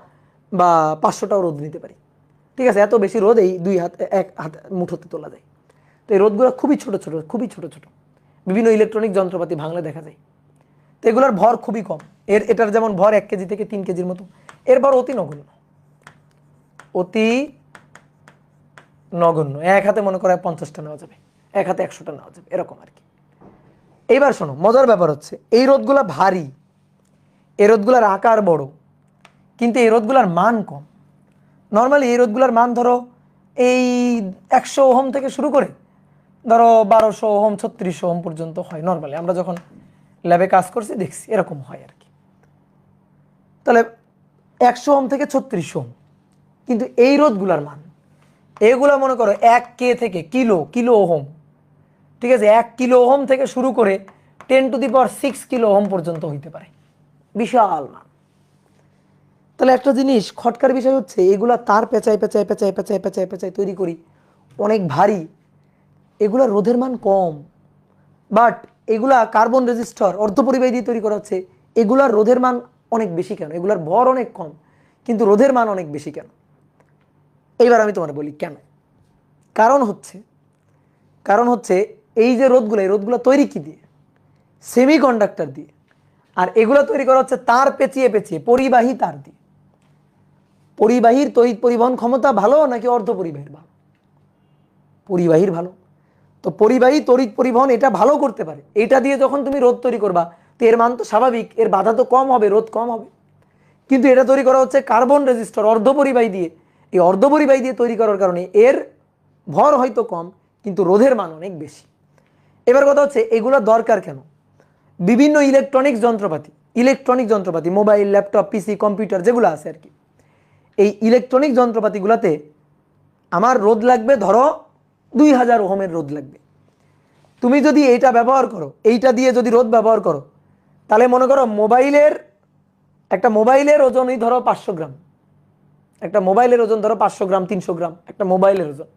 বা 500টাও রোদ নিতে পারি, ঠিক আছে? এত বেশি রোদ এই 2 হাত, 1 হাত মুঠোতে তোলা যায়। তো এই রোদগুলো খুবই ছোট ছোট, খুবই ছোট ছোট, বিভিন্ন ইলেকট্রনিক যন্ত্রপাতি ভাঙলে দেখা যায়। তো এগুলোর ভর খুবই কম, এটার যেমন ভর 1 কেজি থেকে 3 কেজির মতো, এর ভর অতি নগণ্য, অতি নগণ্য। এক হাতে মনে করা 50টা নেওয়া যাবে, এক হাতে 100টা নেওয়া যাবে, এরকম আর কি। এইবার শোনো, মজার ব্যাপার হচ্ছে এই রোদগুলা ভারী, এই রোদগুলার আকার বড়, কিন্তু এই রোদগুলার মান কম। নর্মালি এই রোদগুলার মান ধরো এই 100 ওহম থেকে শুরু করে ধরো 1200 ওহম, 3600 ওহম পর্যন্ত হয়। নর্মালি আমরা যখন ল্যাবে কাজ করছি দেখছি এরকম হয় আর কি। তাহলে 100 ওহম থেকে 3600 ওহম, কিন্তু এই রোদগুলার মান, এগুলা মনে করো 1K থেকে কিলো ওহম, ঠিক আছে? 1 কিলো ওহম থেকে শুরু করে 10⁶ কিলো ওহম পর্যন্ত হইতে পারে, বিশাল মান। তাহলে একটা জিনিস খটকার বিষয় হচ্ছে, এগুলা তার পেঁচায় পেঁচায় পেঁচায় পেঁচায় পেঁচায় পেঁচায় তৈরি করি, অনেক ভারী, এগুলা রোধের মান কম। বাট এগুলা কার্বন রেজিস্টর, অর্ধপরিবাহী দিয়ে তৈরি করা হচ্ছে, এগুলার রোধের মান অনেক বেশি কেন? এগুলার ভর অনেক কম, কিন্তু রোধের মান অনেক বেশি কেন? এইবার আমি তোমার বলি কেন। কারণ হচ্ছে, এই যে রোধগুলো, এই রোধগুলো তৈরি কি দিয়ে? সেমিকন্ডাক্টর দিয়ে। আর এগুলো তৈরি করা হচ্ছে তার পেঁচিয়ে পেঁচিয়ে, পরিবাহী তার দিয়ে। পরিবাহীর তড়িৎ পরিবহন ক্ষমতা ভালো নাকি অর্ধপরিবাহীর ভালো? পরিবাহীর ভালো। তো পরিবাহী তড়িৎ পরিবহন এটা ভালো করতে পারে, এটা দিয়ে যখন তুমি রোধ তৈরি করবা, তো এর মান তো স্বাভাবিক, এর বাধা তো কম হবে, রোধ কম হবে। কিন্তু এটা তৈরি করা হচ্ছে কার্বন রেজিস্টর, অর্ধপরিবাহী দিয়ে। এই অর্ধপরিবাহী দিয়ে তৈরি করার কারণে এর ভর হয়তো কম, কিন্তু রোধের মান অনেক বেশি। এবার কথা হচ্ছে এগুলো দরকার কেন? বিভিন্ন ইলেকট্রনিক যন্ত্রপাতি, মোবাইল, ল্যাপটপ, পিসি, কম্পিউটার যেগুলো আছে আর কি, এই ইলেকট্রনিক যন্ত্রপাতিগুলোতে আমার রোধ লাগবে ধরো 2000 ওহমের রোধ লাগবে। তুমি যদি এইটা ব্যবহার করো, এইটা দিয়ে যদি রোধ ব্যবহার করো, তাহলে মনে করো একটা মোবাইলের ওজনই ধরো 500 গ্রাম, একটা মোবাইলের ওজন ধরো 500 গ্রাম, 300 গ্রাম একটা মোবাইলের ওজন।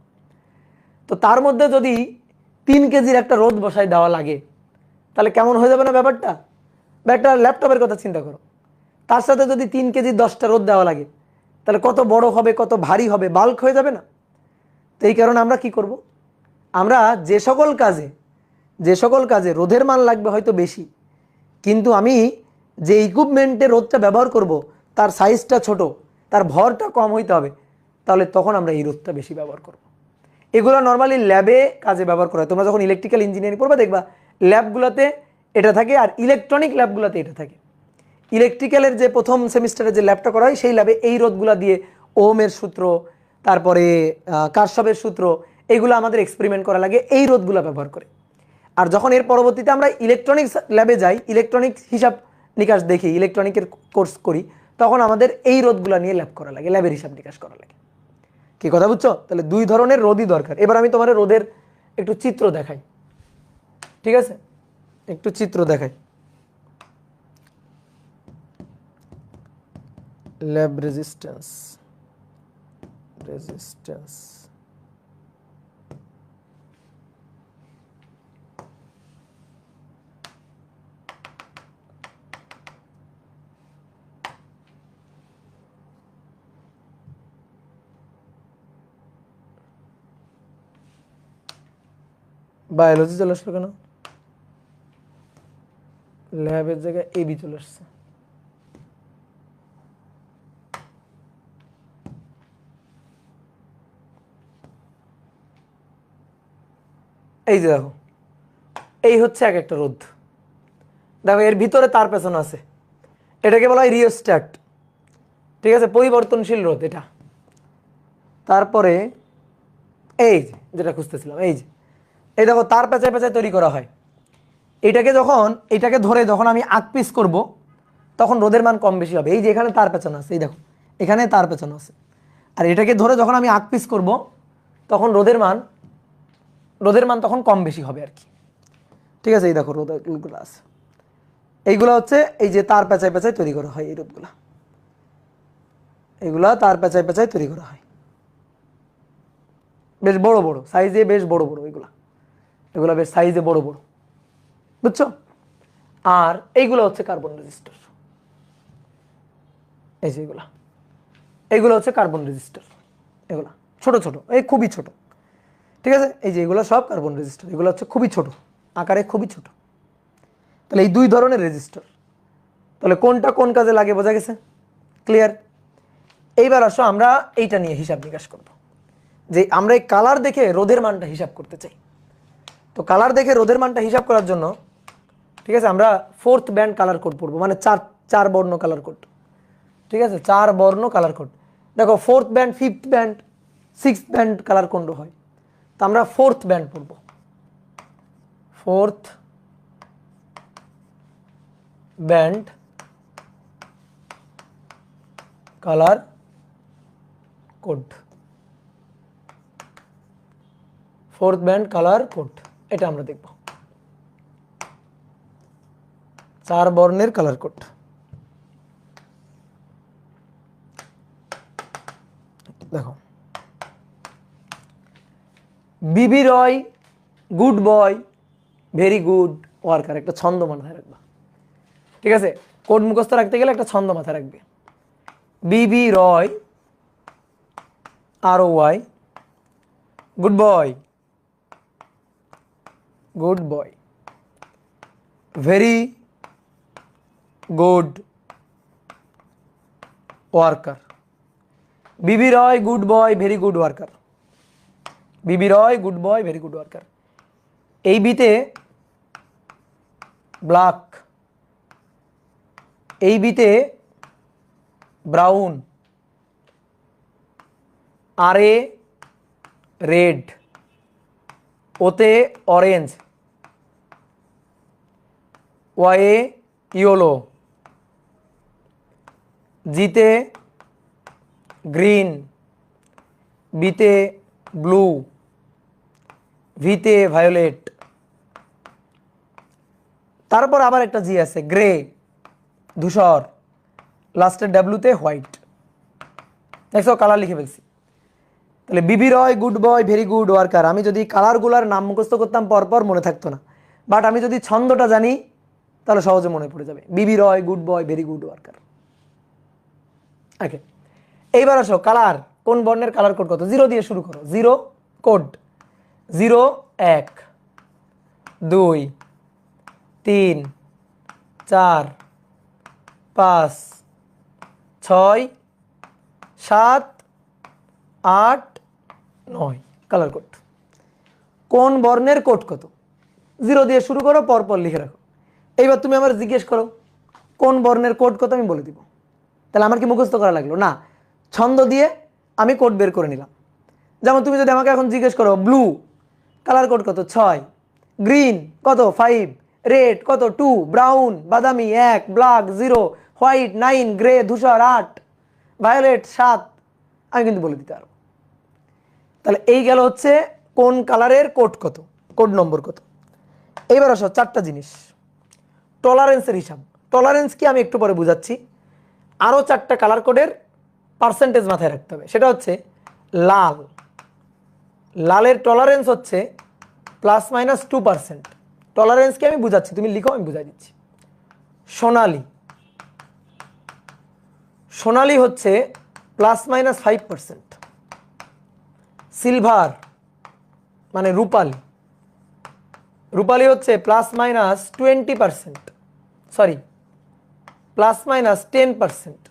তো তার মধ্যে যদি 3 কেজির একটা রোধ বসাই দেওয়া লাগে, তাহলে কেমন হয়ে যাবে না ব্যাপারটা? বা একটা ল্যাপটপের কথা চিন্তা করো, তার সাথে যদি 3 কেজির 10টা রোধ দেওয়া লাগে, তাহলে কত বড় হবে, কত ভারী হবে, বাল্ক হয়ে যাবে না? তো এই কারণে আমরা কি করব, আমরা যে সকল কাজে রোধের মান লাগবে হয়তো বেশি, কিন্তু আমি যে ইকুইপমেন্টে রোধটা ব্যবহার করব তার সাইজটা ছোট, তার ভরটা কম হইতে হবে, তাহলে তখন আমরা এই রোধটা বেশি ব্যবহার করব। এগুলো নর্মালি ল্যাবে কাজে ব্যবহার করা হয়। তোমরা যখন ইলেকট্রিক্যাল ইঞ্জিনিয়ারিং পড়বে দেখবা ল্যাবগুলোতে এটা থাকে, আর ইলেকট্রনিক ল্যাবগুলোতে এটা থাকে। ইলেকট্রিক্যালের যে প্রথম সেমিস্টারে যে ল্যাবটা করা হয়, সেই ল্যাবে এই রোধগুলো দিয়ে ওহমের সূত্র, তারপরে কারশফের সূত্র, এইগুলো আমাদের এক্সপেরিমেন্ট করা লাগে এই রোধগুলো ব্যবহার করে। আর যখন এর পরবর্তীতে আমরা ইলেকট্রনিক্স ল্যাবে যাই, ইলেকট্রনিক্স হিসাব নিকাশ দেখি, ইলেকট্রনিকের কোর্স করি, তখন আমাদের এই রোধগুলো নিয়ে ল্যাব করা লাগে, ল্যাবের হিসাব নিকাশ করা লাগে। কি কথা বুঝছো? তাহলে 2 ধরনের রোধই দরকার। এবার আমি তোমার রোধের একটু চিত্র দেখাই, ঠিক আছে? একটু চিত্র দেখাই। ল্যাব রেজিস্ট্যান্স, বায়োলজি চলে আসলো কেন? ল্যাবের জায়গায় এবি চলে আসছে। এই যে দেখো, এই হচ্ছে এক একটা রোধ। দেখো এর ভিতরে তার পেছনে আছে, এটাকে বলা হয় রিওস্ট্যাট, ঠিক আছে, পরিবর্তনশীল রোধ এটা। তারপরে এই যে যেটা খুঁজতেছিলাম, এই যে এই দেখো তার পেঁচায় পেঁচায় তৈরি করা হয়। এটাকে ধরে যখন আমি আকপিস করব তখন রোধের মান কম বেশি হবে। এই যে এখানে তার পেঁচানো আছে, এই দেখো এখানে তার পেঁচানো আছে, আর এটাকে ধরে যখন আমি আকপিস করব তখন রোধের মান তখন কম বেশি হবে আর কি, ঠিক আছে। এই দেখো রোধগুলো আছে, এইগুলো হচ্ছে এই যে তার পেঁচায় পেঁচায় তৈরি করা হয়, এই রোধগুলা, এইগুলা তার পেঁচায় পেঁচায় তৈরি করা হয়, বেশ বড় বড় সাইজে, বেশ বড় বড় এগুলা বেশ সাইজে বড় বড়, বুঝছো। আর এইগুলো হচ্ছে কার্বন রেজিস্টার, এই যে এইগুলো হচ্ছে কার্বন রেজিস্টার, এগুলা ছোট ছোট, এই খুবই ছোট, ঠিক আছে। এই যে এগুলো সব কার্বন রেজিস্টার, এগুলো হচ্ছে খুবই ছোট আকারে, খুবই ছোট। তাহলে এই দুই ধরনের রেজিস্টার, তাহলে কোনটা কোন কাজে লাগে বোঝা গেছে, ক্লিয়ার। এইবার আসো আমরা এইটা নিয়ে হিসাব নিকাশ করব, যে আমরা এই কালার দেখে রোধের মানটা হিসাব করতে চাই। তো কালার দেখে রোধের মানটা হিসাব করার জন্য, ঠিক আছে, আমরা 4th ব্যান্ড কালার কোড পড়বো, মানে চার বর্ণ কালার কোড, ঠিক আছে, 4 বর্ণ কালার কোড। দেখো 4th band, 5th band, 6th band colour code হয়, তো আমরা 4th ব্যান্ড পড়বো, 4th band colour code, 4th band colour code, এটা আমরা দেখব, 4 বর্ণের কালার কোড। দেখো B B ROY good boy very good worker, একটা ছন্দ মাথায় রাখবা, ঠিক আছে। কোড মুখস্থ রাখতে গেলে একটা ছন্দ মাথায় রাখবে। B B ROY ROY good boy, good boy, very good worker. B B ROY good boy very good worker, B B ROY good boy very good worker. এই বিতে ব্ল্যাক, এই বিতে ব্রাউন, আরে রেড, ওতে অরেঞ্জ, ওয়ে ইয়েলো, জিতে গ্রিন, বিতে ব্লু, ভিতে ভায়োলেট, তারপর আবার একটা জি আছে গ্রে, ধূসর, লাস্টের ডাব্লুতে হোয়াইট। দেখছো কালার লিখে ফেলছি। তাহলে B B ROY good boy very good worker, আমি যদি কালারগুলার নাম মুখস্থ করতাম পরপর মনে থাকতো না, বাট আমি যদি ছন্দটা জানি তাহলে সহজে মনে পড়ে যাবে। B B ROY good boy very good worker. Okay, এইবার আসো কালার, কোন বর্ণের কালার কোড কত? 0 দিয়ে শুরু করো, 0 কোড, 0 1 2 3 4 5 6 7 8 9 কালার কোড। কোন বর্ণের কোড কত? 0 দিয়ে শুরু করো, পরপর লিখে রাখো। এইবার তুমি আমার জিজ্ঞেস করো কোন বর্ণের কোড কত, আমি বলে দিব। তাহলে আমার কি মুখস্থ করা লাগলো না, ছন্দ দিয়ে আমি কোড বের করে নিলাম। যেমন তুমি যদি আমাকে এখন জিজ্ঞেস করো ব্লু কালার কোড কত, 6, গ্রিন কত, 5, রেড কত, 2, ব্রাউন বাদামি 1, ব্ল্যাক 0, হোয়াইট 9, গ্রে ধূসর 8, ভায়োলেট 7, আমি কিন্তু বলে দিতে পারবো। তাহলে এই গেল হচ্ছে কোন কালারের কোড কত, কোড নম্বর কত। এইবার আসো 4টা জিনিস, টলারেন্সের হিসাব। টলারেন্স কি আমি একটু পরে বুঝাচ্ছি। আরও 4টা কালার কোডের পার্সেন্টেজ মাথায় রাখতে হবে। সেটা হচ্ছে লাল, লালের টলারেন্স হচ্ছে +-2%। টলারেন্সকে আমি বুঝাচ্ছি, তুমি লিখো, আমি বুঝাই দিচ্ছি। সোনালি, সোনালি হচ্ছে +-5%। সিলভার মানে রূপালি, রূপালি হচ্ছে +-20%, সরি +-10%।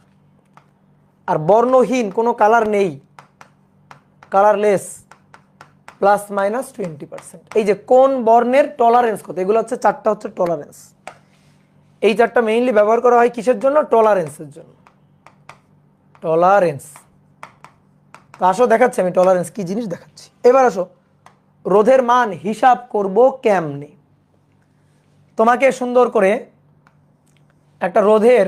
আর বর্ণহীন কোনো কালার নেই, কালারলেস প্লাস মাইনাস 20%। এই যে কোন বর্ণের টলারেন্স কত, এগুলো হচ্ছে চারটা হচ্ছে টলারেন্স। এই চারটা মেইনলি ব্যবহার করা হয় কিসের জন্য? টলারেন্সের জন্য। টলারেন্স। তো আসো দেখাচ্ছি আমি টলারেন্স কি জিনিস দেখাচ্ছি। এবার আসো রোধের মান হিসাব করব কেমনে। তোমাকে সুন্দর করে একটা রোধের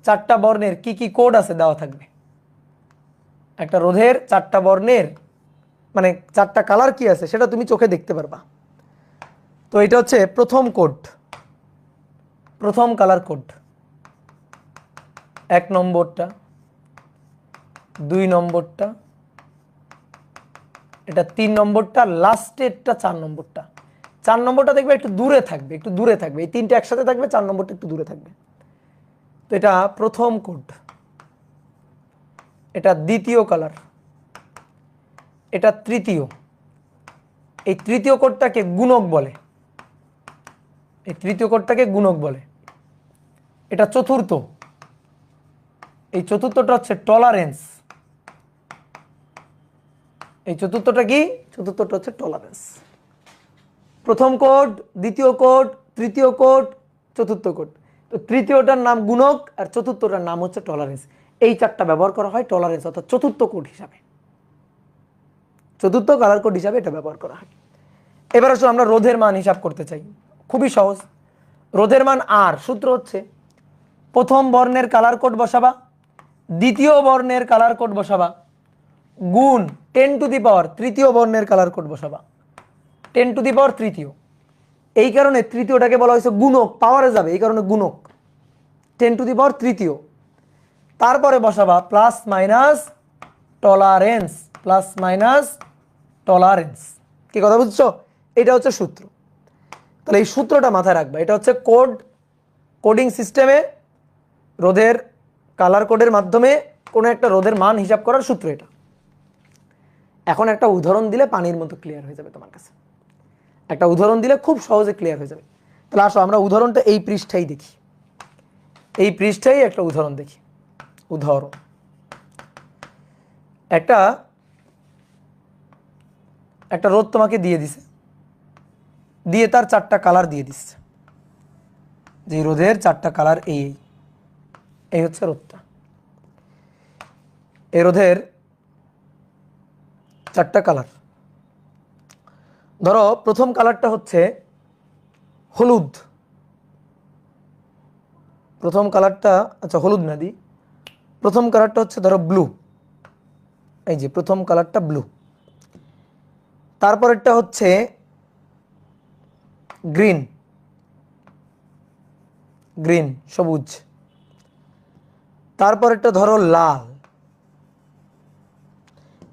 চারটা বর্ণের কি কি কোড আছে দেওয়া থাকবে। একটা রোধের চারটা বর্ণের মানে চারটা কালার কি আছে সেটা তুমি চোখে দেখতে পারবা। তো এটা হচ্ছে প্রথম কোড, প্রথম কালার কোড, 1 নম্বরটা, 2 নম্বরটা, এটা 3 নম্বরটা, লাস্টেরটা 4 নম্বরটা। 4 নম্বরটা দেখবে একটু দূরে থাকবে, একটু দূরে থাকবে। এই তিনটা একসাথে থাকবে, 4 নম্বরটা একটু দূরে থাকবে। তো এটা প্রথম কোড। এটা দ্বিতীয় কালার, এটা তৃতীয়। এই তৃতীয় কোডটাকে গুণক বলে, এই তৃতীয় কোডটাকে গুণক বলে। এটা চতুর্থ, এই চতুর্থটা হচ্ছে টলারেন্স। এই চতুর্থটা কি? চতুর্থটা হচ্ছে টলারেন্স। প্রথম কোড, দ্বিতীয় কোড, তৃতীয় কোড, চতুর্থ কোড। তো তৃতীয়টার নাম গুণক আর চতুর্থটার নাম হচ্ছে টলারেন্স। এই চারটা ব্যবহার করা হয় টলারেন্স অর্থাৎ চতুর্থ কোড হিসাবে, চতুর্থ কালার কোড হিসাবে এটা ব্যবহার করা হয়। এবার আসলে আমরা রোধের মান হিসাব করতে চাই, খুবই সহজ। রোধের মান আর, সূত্র হচ্ছে প্রথম বর্ণের কালার কোড বসাবা, দ্বিতীয় বর্ণের কালার কোড বসাবা, গুণ 10 টু দি পাওয়ার তৃতীয় বর্ণের colour code বসাবা, 10 two the power তৃতীয়। এই কারণে তৃতীয়টাকে বলা হয়েছে গুণক, পাওয়ারে যাবে এই কারণে গুণক, 10 টু দি পাওয়ার তৃতীয়। তারপরে বসাবা plus minus tolerance, plus minus tolerance. কি কথা বুঝছো? এটা হচ্ছে সূত্র। তাহলে এই সূত্রটা মাথায় রাখবা। এটা হচ্ছে কোড, কোডিং সিস্টেমে রোধের কালার কোডের মাধ্যমে কোনো একটা রোধের মান হিসাব করার সূত্র এটা। এখন একটা উদাহরণ দিলে পানির মতো ক্লিয়ার হয়ে যাবে তোমার কাছে। একটা উদাহরণ দিলে খুব সহজে ক্লিয়ার হয়ে যাবে। তাহলে আসো আমরা উদাহরণটা এই পৃষ্ঠায় দেখি, এই পৃষ্ঠায় একটা উদাহরণ দেখি। উদাহরণ, একটা একটা রোধ তোমাকে দিয়ে দিছে, দিয়ে তার চারটা কালার দিয়ে দিচ্ছে। যে রোধের চারটা কালার এই এই হচ্ছে রোধটা। এই রোধের চারটা কালার। ধরো প্রথম কালারটা হচ্ছে হলুদ, প্রথম কালারটা, আচ্ছা হলুদ না দি, প্রথম কালারটা হচ্ছে ধরো ব্লু। এই যে প্রথম কালারটা ব্লু। তারপরেরটা হচ্ছে গ্রিন, গ্রিন সবুজ। তারপরেরটা ধরো লাল,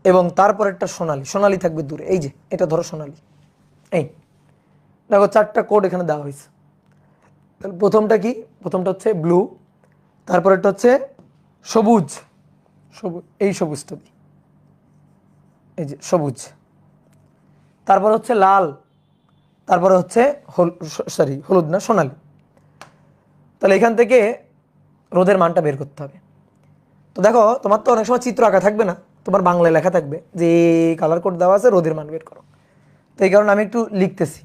এবং তারপরেরটা সোনালী, সোনালী থাকবে দূরে। এই যে এটা ধরো সোনালী। এই দেখো চারটা কোড এখানে দেওয়া হয়েছে। তাহলে প্রথমটা কি? প্রথমটা হচ্ছে ব্লু, তারপরেরটা হচ্ছে সবুজ, সবুজ এই সবুজটা দিই, এই যে সবুজ। তারপর হচ্ছে লাল, তারপরে হচ্ছে সরি হলুদ না সোনালী। তাহলে এখান থেকে রোধের মানটা বের করতে হবে। তো দেখো তোমার তো অনেক সময় চিত্র আঁকা থাকবে না, তোমার বাংলায় লেখা থাকবে যে কালার কোড দেওয়া আছে, রোধের মান বের করো। তো এই কারণে আমি একটু লিখতেছি।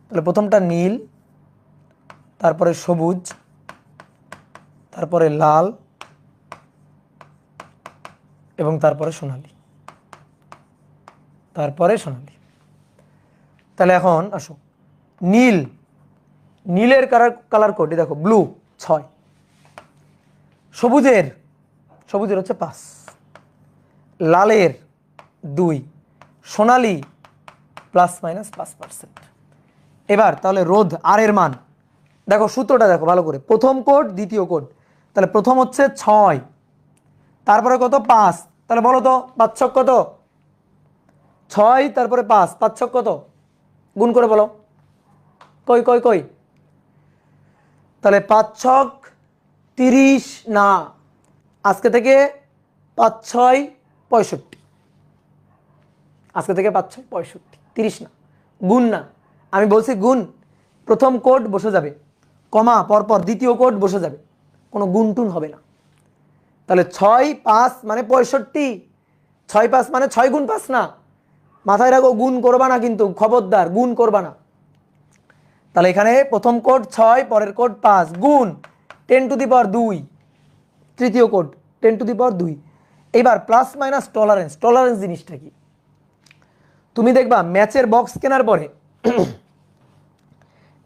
তাহলে প্রথমটা নীল, তারপরে সবুজ, তারপরে লাল, এবং তারপরে সোনালী, তারপরে সোনালী। তাহলে এখন আসো নীল, নীলের কালার কোড দেখো ব্লু 6, সবুজের, সবুজের হচ্ছে 5, লালের 2, সোনালী প্লাস মাইনাস 5%। এবার তাহলে রোধ আর এর মান দেখো, সূত্রটা দেখো ভালো করে, প্রথম কোড দ্বিতীয় কোড। তাহলে প্রথম হচ্ছে 6, তারপরে কত 5, তাহলে বলো তো 5 ছক কত? 6 তারপরে 5, 5 ছক কত? গুণ করে বলো, কই কই কই? তাহলে 5 ছক 30 না, আজকে থেকে 5 6 65, আজকে থেকে 5 6 65, 30 না, গুণ না, আমি বলছি গুণ। প্রথম কোড বসে যাবে, কমা পরপর দ্বিতীয় কোড বসে যাবে, কোনো গুণ টুন হবে না। তাহলে 6 5 মানে 65, 6 5 মানে 6 গুণ 5 না, মাথায় রাখো, গুণ করবা না কিন্তু, খবরদার গুণ করবা না। তাহলে এখানে প্রথম কোড 6, পরের কোড 5, গুণ 10⁻², তৃতীয় কোড 10⁻²। এবার প্লাস মাইনাস টলারেন্স। টলারেন্স জিনিসটা কি? তুমি দেখবা ম্যাচের বক্স কেনার পরে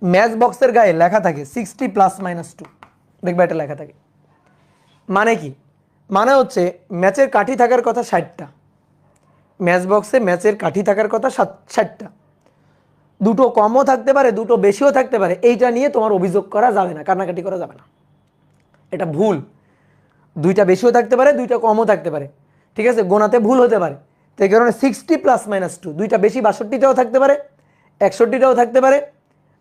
ম্যাচ বক্সের গায়ে লেখা থাকে 60 +-2, দেখবা এটা লেখা থাকে। মানে কি? মানে হচ্ছে ম্যাচের কাঠি থাকার কথা 60টা, ম্যাচ বক্সে ম্যাচের কাঠি থাকার কথা 60টা, দুটো কমও থাকতে পারে, দুটো বেশিও থাকতে পারে, এইটা নিয়ে তোমার অভিযোগ করা যাবে না, কান্নাকাটি করা যাবে না, এটা ভুল। দুইটা বেশিও থাকতে পারে, দুইটা কমও থাকতে পারে, ঠিক আছে, গোনাতে ভুল হতে পারে। তো এই কারণে 60 +-2, দুইটা বেশি 62টাও থাকতে পারে, 61টাও থাকতে পারে,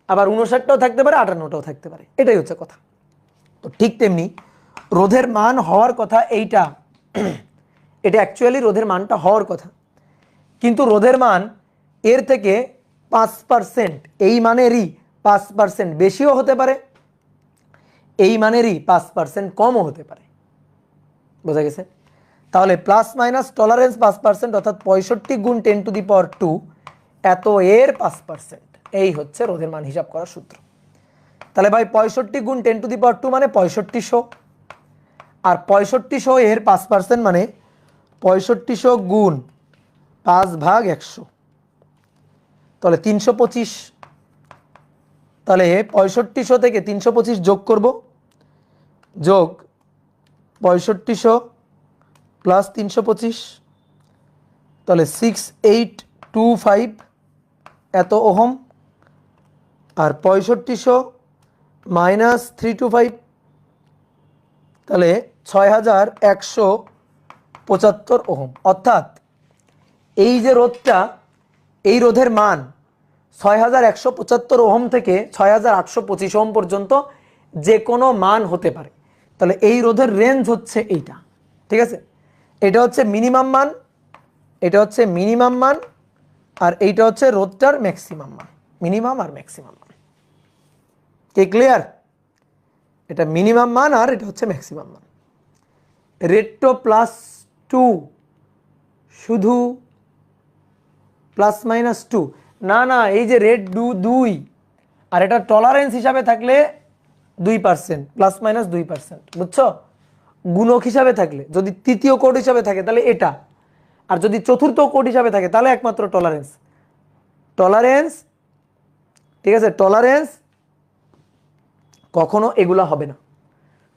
আবার 59টাও থাকতে পারে, 58টাও থাকতে পারে, এটাই হচ্ছে কথা। তো ঠিক তেমনি রোধের মান হওয়ার কথা এইটা, এটা অ্যাকচুয়ালি রোধের মানটা হওয়ার কথা, কিন্তু রোধের মান এর থেকে 5%, এই মানেরই 5% বেশিও হতে পারে, এই মানেরই 5% কমও হতে পারে। বোঝা গেছে? তাহলে প্লাস মাইনাস টলারেন্স 5%, অর্থাৎ 65 × 10⁻², এত এর 5%, এই হচ্ছে রোধের মান হিসাব করার সূত্র। তাহলে ভাই 65 × 10⁻² মানে 6500, আর 6500 এর 5% মানে 6500 গুণ 5/100, তাহলে 325। তাহলে 6500 থেকে 325 যোগ করব, যোগ 6500 + 325, তাহলে 6825 এত ওহম, আর 6500 - 325, তাহলে 6175 ওহম। অর্থাৎ এই যে রোধটা, এই রোধের মান 6175 ওহম থেকে 6825 ওহম পর্যন্ত যে কোনো মান হতে পারে। তাহলে এই রোধের রেঞ্জ হচ্ছে এইটা, ঠিক আছে, এটা হচ্ছে মিনিমাম মান, এটা হচ্ছে মিনিমাম মান, আর এইটা হচ্ছে রোধটার ম্যাক্সিমাম মান, মিনিমাম আর ম্যাক্সিমাম মান। কি ক্লিয়ার? এটা মিনিমাম মান আর এটা হচ্ছে ম্যাক্সিমাম মান। রেট্টো +2, শুধু +-2 না, না, এই যে রেট 2, আর এটা টলারেন্স হিসাবে থাকলে 2%, ±2%, বুঝছো? গুণক হিসাবে থাকলে, যদি তৃতীয় কোড হিসাবে থাকে তাহলে এটা, আর যদি চতুর্থ কোড হিসাবে থাকে তাহলে একমাত্র টলারেন্স। টলারেন্স, ঠিক আছে, টলারেন্স কখনো এগুলা হবে না।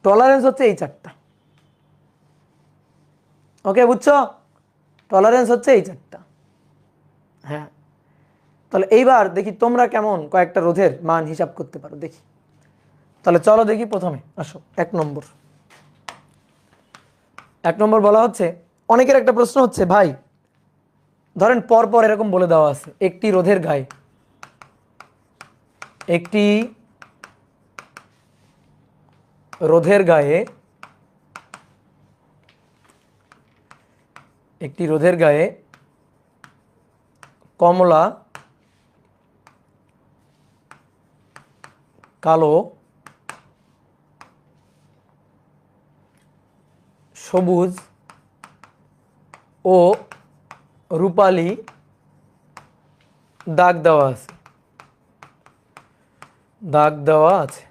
টলারেন্স হচ্ছে এই চারটা। ওকে, বুঝছো? টলারেন্স হচ্ছে এই চারটা। হ্যাঁ, তাহলে এইবার দেখি তোমরা কেমন কয়েকটা রোধের মান হিসাব করতে পারো, দেখি। তাহলে চলো দেখি, প্রথমে আসো 1 নম্বর। 1 নম্বর বলা হচ্ছে, অনেকের একটা প্রশ্ন হচ্ছে, ভাই ধরেন পরপর এরকম বলে দেওয়া আছে, একটি রোধের গায়ে, একটি রোধের গায়ে, একটি রোধের গায়ে কমলা, কালো, সবুজ ও রূপালী দাগ দেওয়া আছে, দাগ দেওয়া আছে।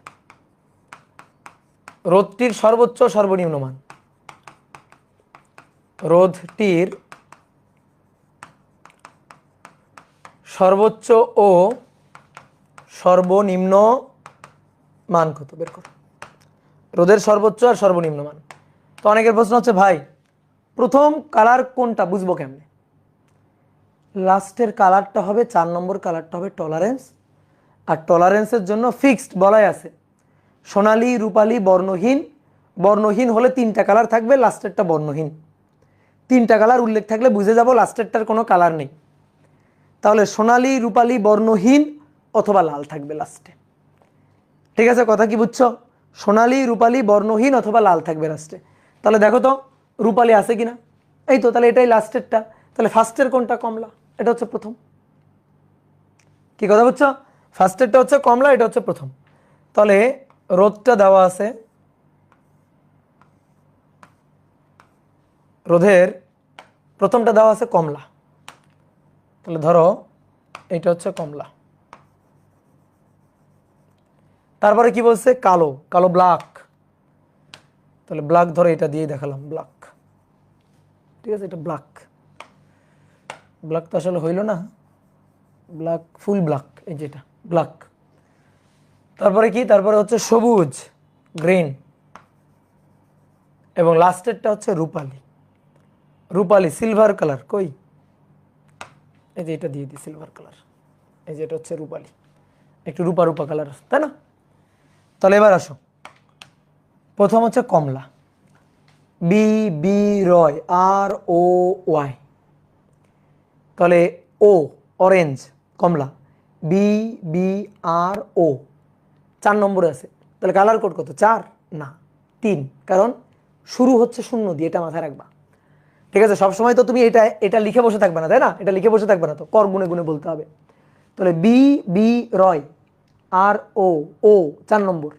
রোধটির সর্বোচ্চ সর্বনিম্ন মান, রোধটির সর্বোচ্চ ও সর্বনিম্ন মান কত বের করো। রোধের সর্বোচ্চ আর সর্বনিম্ন মান। তো অনেকের প্রশ্ন হচ্ছে, ভাই প্রথম কালার কোনটা বুঝবো কেমনে? লাস্টের কালারটা হবে, 4 নম্বর কালারটা হবে টলারেন্স, আর টলারেন্সের জন্য ফিক্সড বলাই আছে, সোনালী, রূপালী, বর্ণহীন। বর্ণহীন হলে 3টা কালার থাকবে, লাস্টেরটা বর্ণহীন। 3টা কালার উল্লেখ থাকলে বুঝে যাব লাস্টেরটার কোনো কালার নেই। তাহলে সোনালী, রূপালী, বর্ণহীন অথবা লাল থাকবে লাস্টে। ঠিক আছে, কথা কি বুঝছো? সোনালী, রূপালী, বর্ণহীন অথবা লাল থাকবে লাস্টে। তাহলে দেখো তো রূপালী আছে কিনা, এই তো, তাহলে এটাই লাস্টেরটা। তাহলে ফার্স্টের কোনটা? কমলা, এটা হচ্ছে প্রথম। কি কথা বুঝছো? ফার্স্টেরটা হচ্ছে কমলা, এটা হচ্ছে প্রথম। তাহলে রোধটা দেওয়া আছে, রোধের প্রথমটা দেওয়া আছে কমলা, তাহলে ধরো এটা হচ্ছে কমলা। তারপরে কি বলছে, কালো, কালো ব্ল্যাক। তাহলে ব্ল্যাক ধরো এটা দিয়েই দেখালাম ব্ল্যাক, ঠিক আছে, এটা ব্ল্যাক। ব্ল্যাক তো আসলে হইল না, ব্ল্যাক ফুল ব্ল্যাক, এই যেটা ব্ল্যাক। তারপরে কি, তারপরে হচ্ছে সবুজ, গ্রিন, এবং লাস্টেরটা হচ্ছে রূপালি। রূপালি সিলভার কালার, কই, এই যে এটা দিয়ে দিই সিলভার কালার, এই যে এটা হচ্ছে রূপালি, একটু রূপা রূপা কালার, তাই না? তাহলে এবার আসো, প্রথম হচ্ছে কমলা, বি বি রয়, আর ও ওয়াই। তাহলে ও, অরেঞ্জ, কমলা, বি বি আর ও, 4 নম্বরে আছে। তাহলে কালার কোড কত, 4 না 3, কারণ শুরু হচ্ছে শূন্য দিয়ে, এটা মাথায় রাখবা, ঠিক আছে? সবসময় তো তুমি এটা এটা লিখে বসে থাকবে না, তাই না? এটা লিখে বসে থাকবে না, তো কর গুনে গুনে বলতে হবে। তাহলে বি বি রয়, আর ও ও, 4 নম্বর।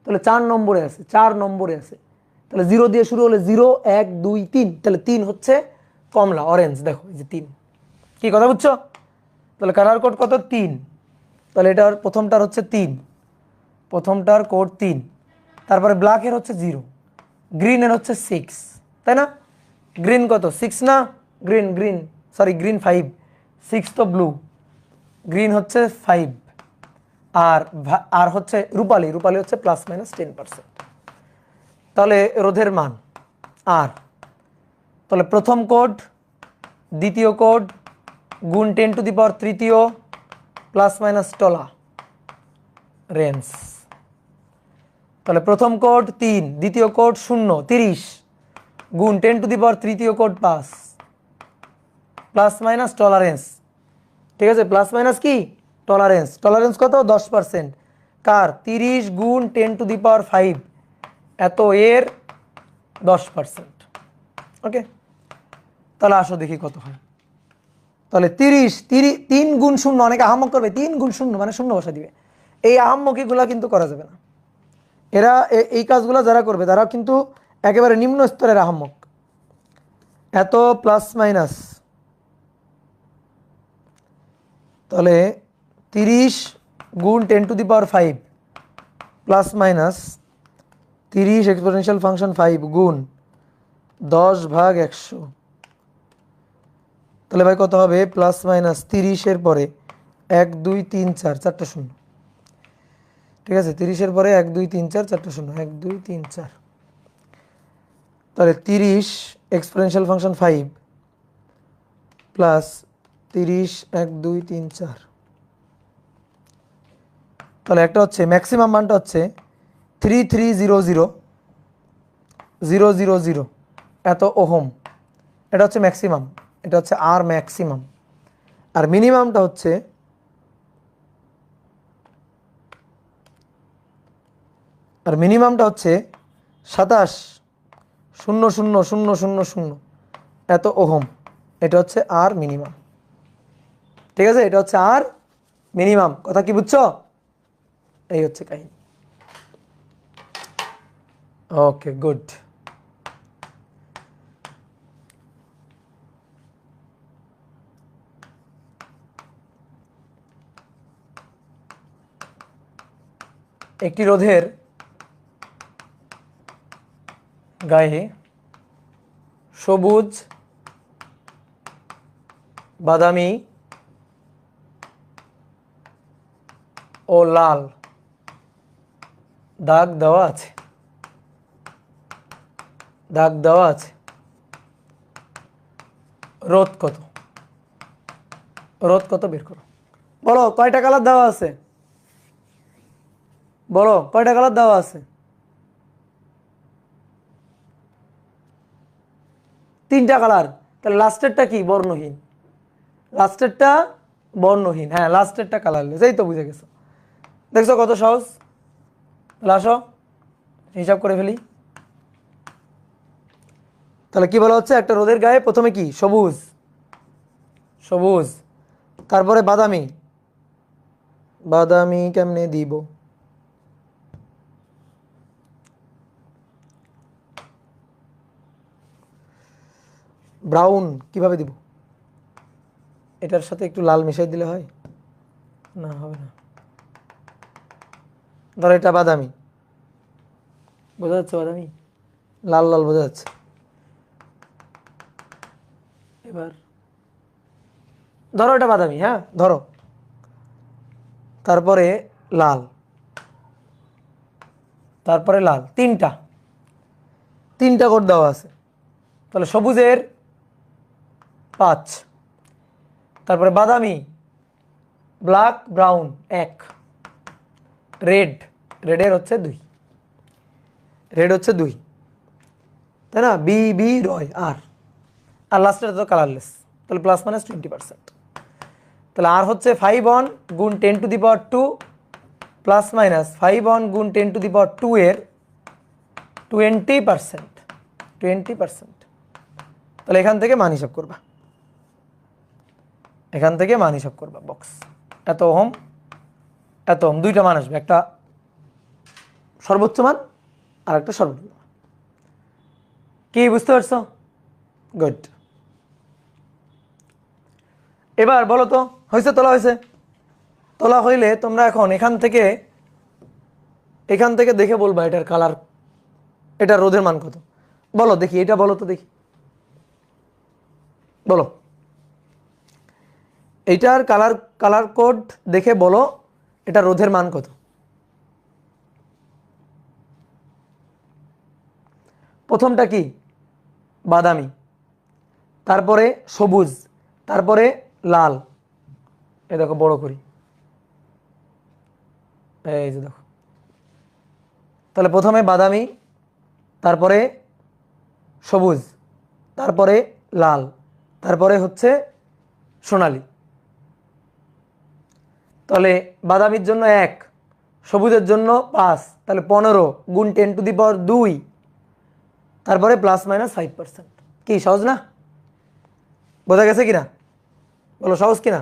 তাহলে 4 নম্বরে আছে, 4 নম্বরে আছে। তাহলে 0 দিয়ে শুরু হলে 0 1 2 3, তাহলে 3 হচ্ছে কমলা, অরেঞ্জ, দেখো এই যে 3। কি কথা বুঝছো? তাহলে কালার কোড কত, 3। তাহলে এটার প্রথমটার হচ্ছে 3, প্রথমটার কোড 3। তারপরে ব্ল্যাকের হচ্ছে 0, গ্রিনের হচ্ছে 6, তাই না? গ্রিন কত, 6 না? গ্রিন গ্রিন সরি গ্রিন 5, 6 তো ব্লু, গ্রিন হচ্ছে 5। আর আর হচ্ছে রূপালি, রূপালি হচ্ছে +-10%। তাহলে রোধের মান আর, তাহলে প্রথম কোড, দ্বিতীয় কোড গুণ 10⁻³ +- রেঞ্জ। তাহলে প্রথম কোড 3, দ্বিতীয় কোড 0 30 গুণ 10⁻³ কোড 5 +- টলারেন্স, ঠিক আছে? প্লাস কি, টলারেন্স। টলারেন্স কত, 10%। কার, 30 গুণ 10⁵, এত এর 10%। ওকে, তাহলে আসো দেখি কত হয়। তাহলে 30 3 গুণ 0, অনেকে আহাম্মক করবে, 3 গুণ 0 মানে 0 বসা দিবে। এই আহাম্মকিগুলা কিন্তু করা যাবে না। এরা এই কাজগুলো যারা করবে তারা কিন্তু একেবারে নিম্ন স্তরের আহাম্মক। এত প্লাস মাইনাস, তাহলে 30 গুণ 10⁵ +- 30 এক্সপোনেনশিয়াল ফাংশন 5 গুণ 10/100। তাহলে ভাই কত হবে, +- 30-এর পরে 1 2 3 4, 4টা শূন্য, ঠিক আছে? 30-এর পরে 1 2 3 4, 4টা শূন্য, 1 2 3 4। তাহলে 30 এক্সপোনেনশিয়াল ফাংশন 5 +30 1 2 3 4। তাহলে একটা হচ্ছে ম্যাক্সিমাম মানটা হচ্ছে 3300,000 এত ওহম, এটা হচ্ছে ম্যাক্সিমাম, এটা হচ্ছে আর ম্যাক্সিমাম। আর মিনিমামটা হচ্ছে 27,000,000 এত ওহম, এটা হচ্ছে আর মিনিমাম, ঠিক আছে? এটা হচ্ছে আর মিনিমাম। কথা কি বুঝছো? এই হচ্ছে কাহিনী। ওকে, গুড। একটি রোধের গায়ে সবুজ, বাদামি ও লাল দাগ দেওয়া আছে, দাগ দেওয়া আছে। রোধ কত, রোধ কত বের করো। বলো কয়টা কালার দেওয়া আছে, বলো কয়টা কালার দেওয়া আছে? 3টা কালার। তাহলে লাস্টেরটা কি, বর্ণহীন। লাস্টেরটা বর্ণহীন, হ্যাঁ লাস্টেরটা কালারলেস, এই তো বুঝে গেছো। দেখছো কত সহজ। তাহলে আসো হিসাব করে ফেলি। তাহলে কি বলা হচ্ছে, একটা রোদের গায়ে প্রথমে কি, সবুজ, সবুজ, তারপরে বাদামি, বাদামি কেমনে দিব, ব্রাউন কিভাবে দিব, এটার সাথে একটু লাল মিশাই দিলে হয় না? হবে না। ধরো এটা বাদামি, বোঝা যাচ্ছে বাদামি, লাল লাল বোঝা যাচ্ছে। এবার ধরো এটা বাদামি, হ্যাঁ ধরো, তারপরে লাল, তারপরে লাল, তিনটা কোড দেওয়া আছে। তাহলে সবুজের 5, তারপরে বাদামি, ব্ল্যাক, ব্রাউন 1, রেডের হচ্ছে 2, রেড হচ্ছে 2, তাই না? বি বি রয় আর লাস্টের তো কালারলেস, তাহলে প্লাস মাইনাস 20%। তাহলে আর হচ্ছে 5 গুণ 10⁻², প্লাস মাইনাস 5 গুণ 10⁻² এর 20%, 20%। তাহলে এখান থেকে মান হিসাব করবা, এখান থেকে মান হিসাব করবা, বক্স এত ওহম, এত ওহম, দুইটা মান আসবে, একটা সর্বোচ্চ মান আর একটা সর্বনিম্ন মান। কি বুঝতে পারছো? গুড। এবার বলো তো, হয়েছে? তোলা হয়েছে? তোলা হইলে তোমরা এখন এখান থেকে দেখে বলবা এটার কালার, এটা রোদের মান কত। বলো দেখি, এটা বলো তো দেখি, বলো এইটার কালার কোড দেখে বলো এটা রোধের মান কত। প্রথমটা কি? বাদামি, তারপরে সবুজ, তারপরে লাল। এই দেখো বড় করি, এই যে দেখো। তাহলে প্রথমে বাদামি, তারপরে সবুজ, তারপরে লাল, তারপরে হচ্ছে সোনালি। তাহলে বাদামির জন্য 1, সবুজের জন্য 5, তাহলে 15 গুণ 10⁻², তারপরে প্লাস মাইনাস 5%। কি সহজ না? বোঝা গেছে কিনা? বলো সহজ কিনা?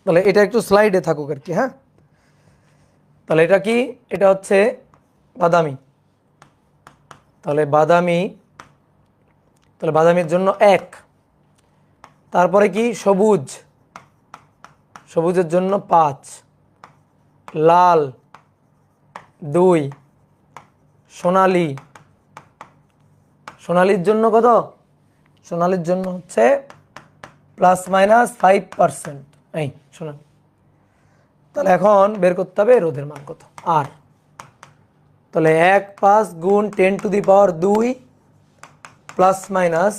তাহলে এটা একটু স্লাইডে থাকুক আর কি। হ্যাঁ, তাহলে এটা কি? এটা হচ্ছে বাদামি, তাহলে বাদামির জন্য 1, তারপরে কি? সবুজের জন্য 5, লাল 2, সোনালির জন্য কত? সোনালির জন্য হচ্ছে প্লাস মাইনাস 5%। এই সোনালি। তাহলে এখন বের করতে হবে রোধের মান কত। আর তাহলে 1/5 গুণ 10⁻² প্লাস মাইনাস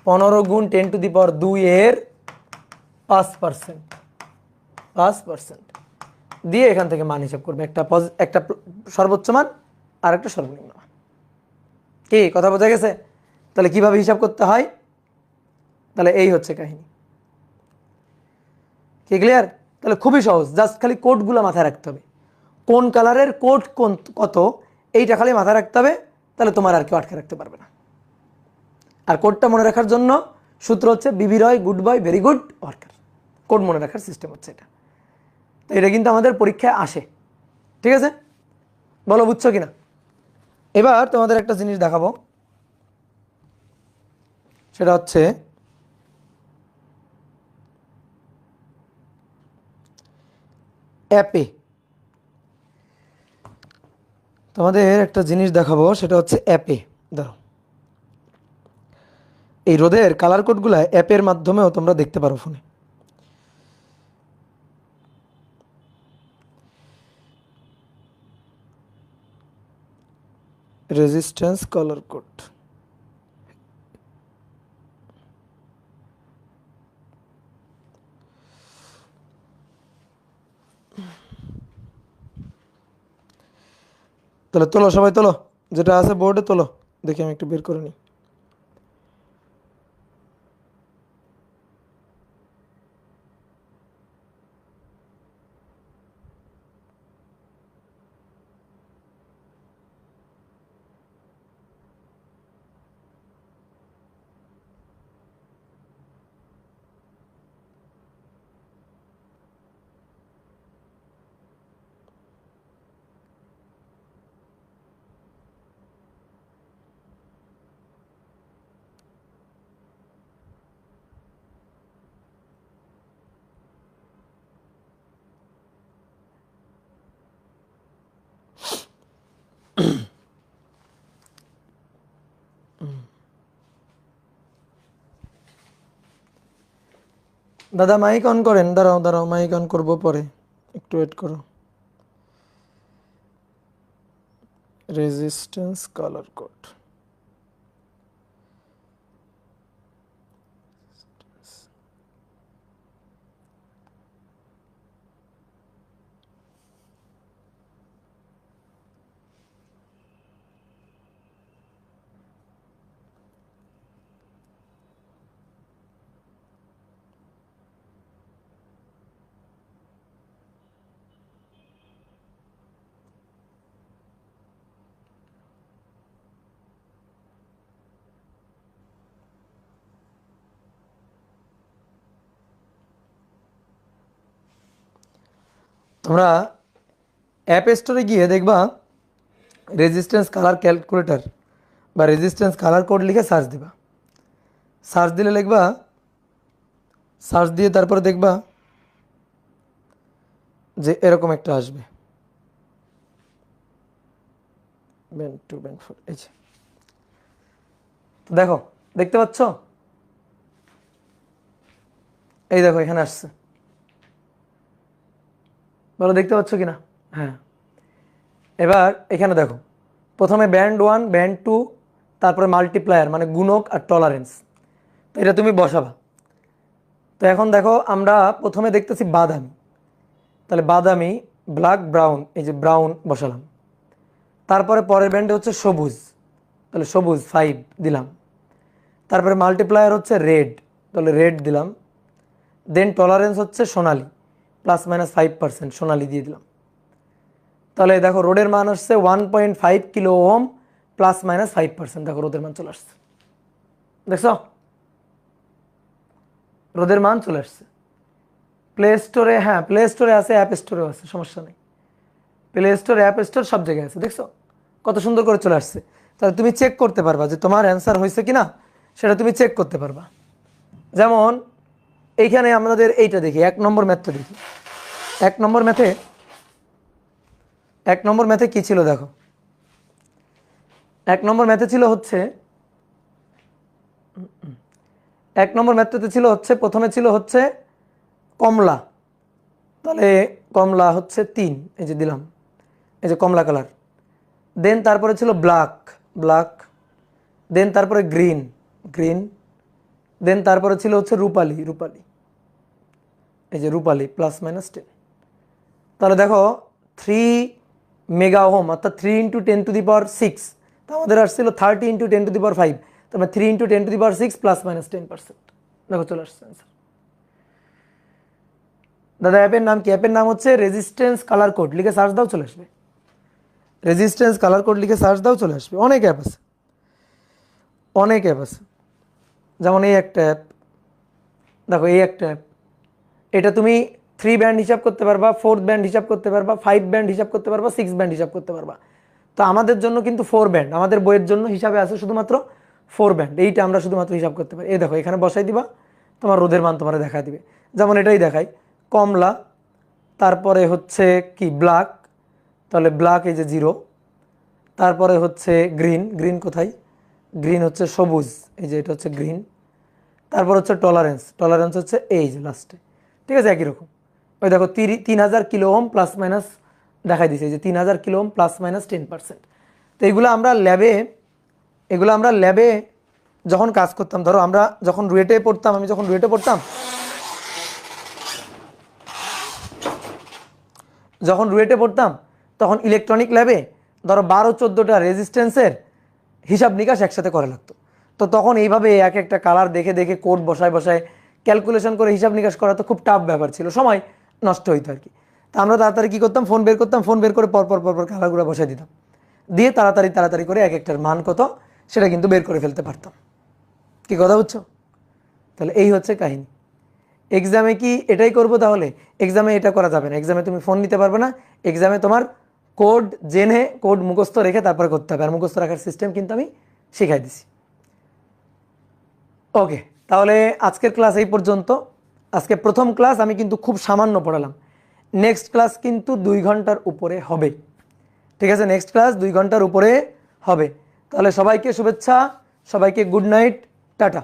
15 গুণ 10⁻² এর 5%, 5% দিয়ে এখান থেকে মান হিসাব করবে, একটা সর্বোচ্চ মান আর একটা সর্বনিম্ন মান। কি কথা বোঝা গেছে? তাহলে কিভাবে হিসাব করতে হয়? তাহলে এই হচ্ছে কাহিনী। কি ক্লিয়ার? তাহলে খুবই সহজ, জাস্ট খালি কোডগুলো মাথায় রাখতে হবে, কোন কালারের কোড কোন কত এইটা খালি মাথায় রাখতে হবে, তাহলে তোমার আর কেউ আটকে রাখতে পারবে না। আর কোডটা মনে রাখার জন্য সূত্র হচ্ছে B B ROY good boy very good worker, code মনে রাখার সিস্টেম হচ্ছে এটা। তো এটা কিন্তু আমাদের পরীক্ষায় আসে, ঠিক আছে? বলো বুঝছো কিনা? এবার তোমাদের একটা জিনিস দেখাবো, সেটা হচ্ছে অ্যাপে তোমাদের একটা জিনিস দেখাবো, সেটা হচ্ছে অ্যাপে। দাও, এই রোদের কালার কোডগুলো অ্যাপের মাধ্যমেও তোমরা দেখতে পারো ফোনে। রেজিস্ট্যান্স কালার কোড, তাহলে তোলো সবাই, তোলো যেটা আছে বোর্ডে তোলো, দেখি আমি একটু বের করে নিই। দাদা মাইক অন করেন, দাঁড়াও দাঁড়াও, মাইক অন করবো পরে, একটু ওয়েট করো। রেজিস্ট্যান্স কালার কোড, তোমরা অ্যাপ স্টোরে গিয়ে দেখবা রেজিস্ট্যান্স কালার ক্যালকুলেটর বা রেজিস্ট্যান্স কালার কোড লিখে সার্চ দিবা। সার্চ দিলে লিখবা, সার্চ দিয়ে তারপরে দেখবা যে এরকম একটা আসবে, ব্যান্ড 2 ব্যান্ড 4, এই যে দেখো, দেখতে পাচ্ছ? এই দেখো এখানে আসছে, বলো দেখতে পাচ্ছ কিনা? হ্যাঁ। এবার এখানে দেখো, প্রথমে ব্যান্ড 1 ব্যান্ড 2, তারপরে মাল্টিপ্লায়ার মানে গুণক আর টলারেন্স, তো এটা তুমি বসাবা। তো এখন দেখো আমরা প্রথমে দেখতেছি বাদামি, তাহলে বাদামি ব্ল্যাক ব্রাউন, এই যে ব্রাউন বসালাম। তারপরে পরের ব্যান্ডে হচ্ছে সবুজ, তাহলে সবুজ 5 দিলাম। তারপরে মাল্টিপ্লায়ার হচ্ছে রেড, তাহলে রেড দিলাম। দেন টলারেন্স হচ্ছে সোনালি, ±5% সোনালি দিয়ে দিলাম। তাহলে দেখো রোডের মান আসছে 1.5 কিলো ওহম, ±5%, দেখো রোদের মান চলে আসছে, দেখছো? রোদের মান চলে আসছে। প্লে স্টোরে, হ্যাঁ প্লে স্টোরে আছে, অ্যাপ স্টোরেও আছে, সমস্যা নেই। প্লে স্টোর অ্যাপ স্টোর সব জায়গায় আছে, দেখছো কত সুন্দর করে চলে আসছে। তাহলে তুমি চেক করতে পারবা যে তোমার অ্যান্সার হয়েছে কিনা, সেটা তুমি চেক করতে পারবা। যেমন এইখানে আমাদের এইটা দেখি, 1 নম্বর ম্যাথটা দেখি। 1 নম্বর ম্যাথে কি ছিল দেখো, 1 নম্বর ম্যাথে ছিল হচ্ছে 1 নম্বর ম্যাথটাতে ছিল হচ্ছে প্রথমে ছিল হচ্ছে কমলা, তাহলে কমলা হচ্ছে 3, এই যে দিলাম, এই যে কমলা কালার। দেন তারপরে ছিল ব্ল্যাক, দেন তারপরে গ্রিন, দেন তারপরে ছিল হচ্ছে রূপালি, এই যে রূপালি, ±10। তাহলে দেখো 3 মেগা ওহম অর্থাৎ 3 × 10⁶, তো আমাদের আসছিল 30 × 10⁵, তারপরে 3 × 10⁶ ±10%, দেখো চলে আসছে অ্যান্সার। দাদা অ্যাপের নাম কি? অ্যাপের নাম হচ্ছে রেজিস্ট্যান্স কালার কোড, লিখে সার্চ দাও চলে আসবে। রেজিস্ট্যান্স কালার কোড লিখে সার্চ দাও চলে আসবে। অনেক অ্যাপ আছে, অনেক অ্যাপ আছে। যেমন এই একটা অ্যাপ, দেখো এই একটা অ্যাপ, এটা তুমি 3 ব্যান্ড হিসাব করতে পারবা, 4 ব্যান্ড হিসাব করতে পারবা, 5 ব্যান্ড হিসাব করতে পারবা, 6 ব্যান্ড হিসাব করতে পারবা। তো আমাদের জন্য কিন্তু 4 ব্যান্ড, আমাদের বইয়ের জন্য হিসাবে আছে শুধুমাত্র 4 ব্যান্ড, এইটা আমরা শুধুমাত্র হিসাব করতে পারি। এই দেখো এখানে বসাই দিবা, তোমার রোদের মান তোমার দেখা দিবে। যেমন এটাই দেখাই, কমলা, তারপরে হচ্ছে কি ব্ল্যাক, তাহলে ব্ল্যাক এই যে 0, তারপরে হচ্ছে গ্রিন, গ্রিন কোথায়, গ্রিন হচ্ছে সবুজ, এই যে এটা হচ্ছে গ্রিন। তারপর হচ্ছে টলারেন্স, টলারেন্স হচ্ছে এই যে লাস্টে, ঠিক আছে একই রকম। ওই দেখো 3000 কিলো ওহম প্লাস মাইনাস দেখাই দিছে, যে 3000 কিলো ওহম প্লাস মাইনাস 10%। তো এগুলো আমরা ল্যাবে, এগুলো আমরা ল্যাবে যখন কাজ করতাম, ধরো আমরা যখন রুয়েটে পড়তাম, আমি যখন রুয়েটে পড়তাম, যখন রুয়েটে পড়তাম তখন ইলেকট্রনিক ল্যাবে ধরো 12-14টা রেজিস্ট্যান্সের হিসাব নিকাশ একসাথে করা লাগতো। তো তখন এইভাবে এক একটা কালার দেখে দেখে কোড বসায় বসায় ক্যালকুলেশন করে হিসাব নিকাশ করা তো খুব টাফ ব্যাপার ছিল, সময় নষ্ট হইতো আর কি। তা আমরা তাড়াতাড়ি কী করতাম, ফোন বের করতাম, ফোন বের করে পরপর পরপর কালারগুলো বসাই দিতাম, দিয়ে তাড়াতাড়ি তাড়াতাড়ি করে এক একটার মান কত সেটা কিন্তু বের করে ফেলতে পারতাম। কি কথা বুঝছো? তাহলে এই হচ্ছে কাহিনী। এক্সামে কি এটাই করব? তাহলে এক্সামে এটা করা যাবে না, এক্সামে তুমি ফোন নিতে পারবে না, এক্সামে তোমার কোড জেনে কোড মুখস্থ রেখে তারপরে করতে হবে, আর মুখস্থ রাখার সিস্টেম কিন্তু আমি শিখাই দিছি। ওকে, তাহলে আজকের ক্লাস এই পর্যন্ত। আজকে প্রথম ক্লাস আমি কিন্তু খুব সামান্য পড়ালাম, নেক্সট ক্লাস কিন্তু 2 ঘন্টার উপরে হবে, ঠিক আছে? নেক্সট ক্লাস 2 ঘন্টার উপরে হবে। তাহলে সবাইকে শুভেচ্ছা, সবাইকে গুড নাইট, টাটা।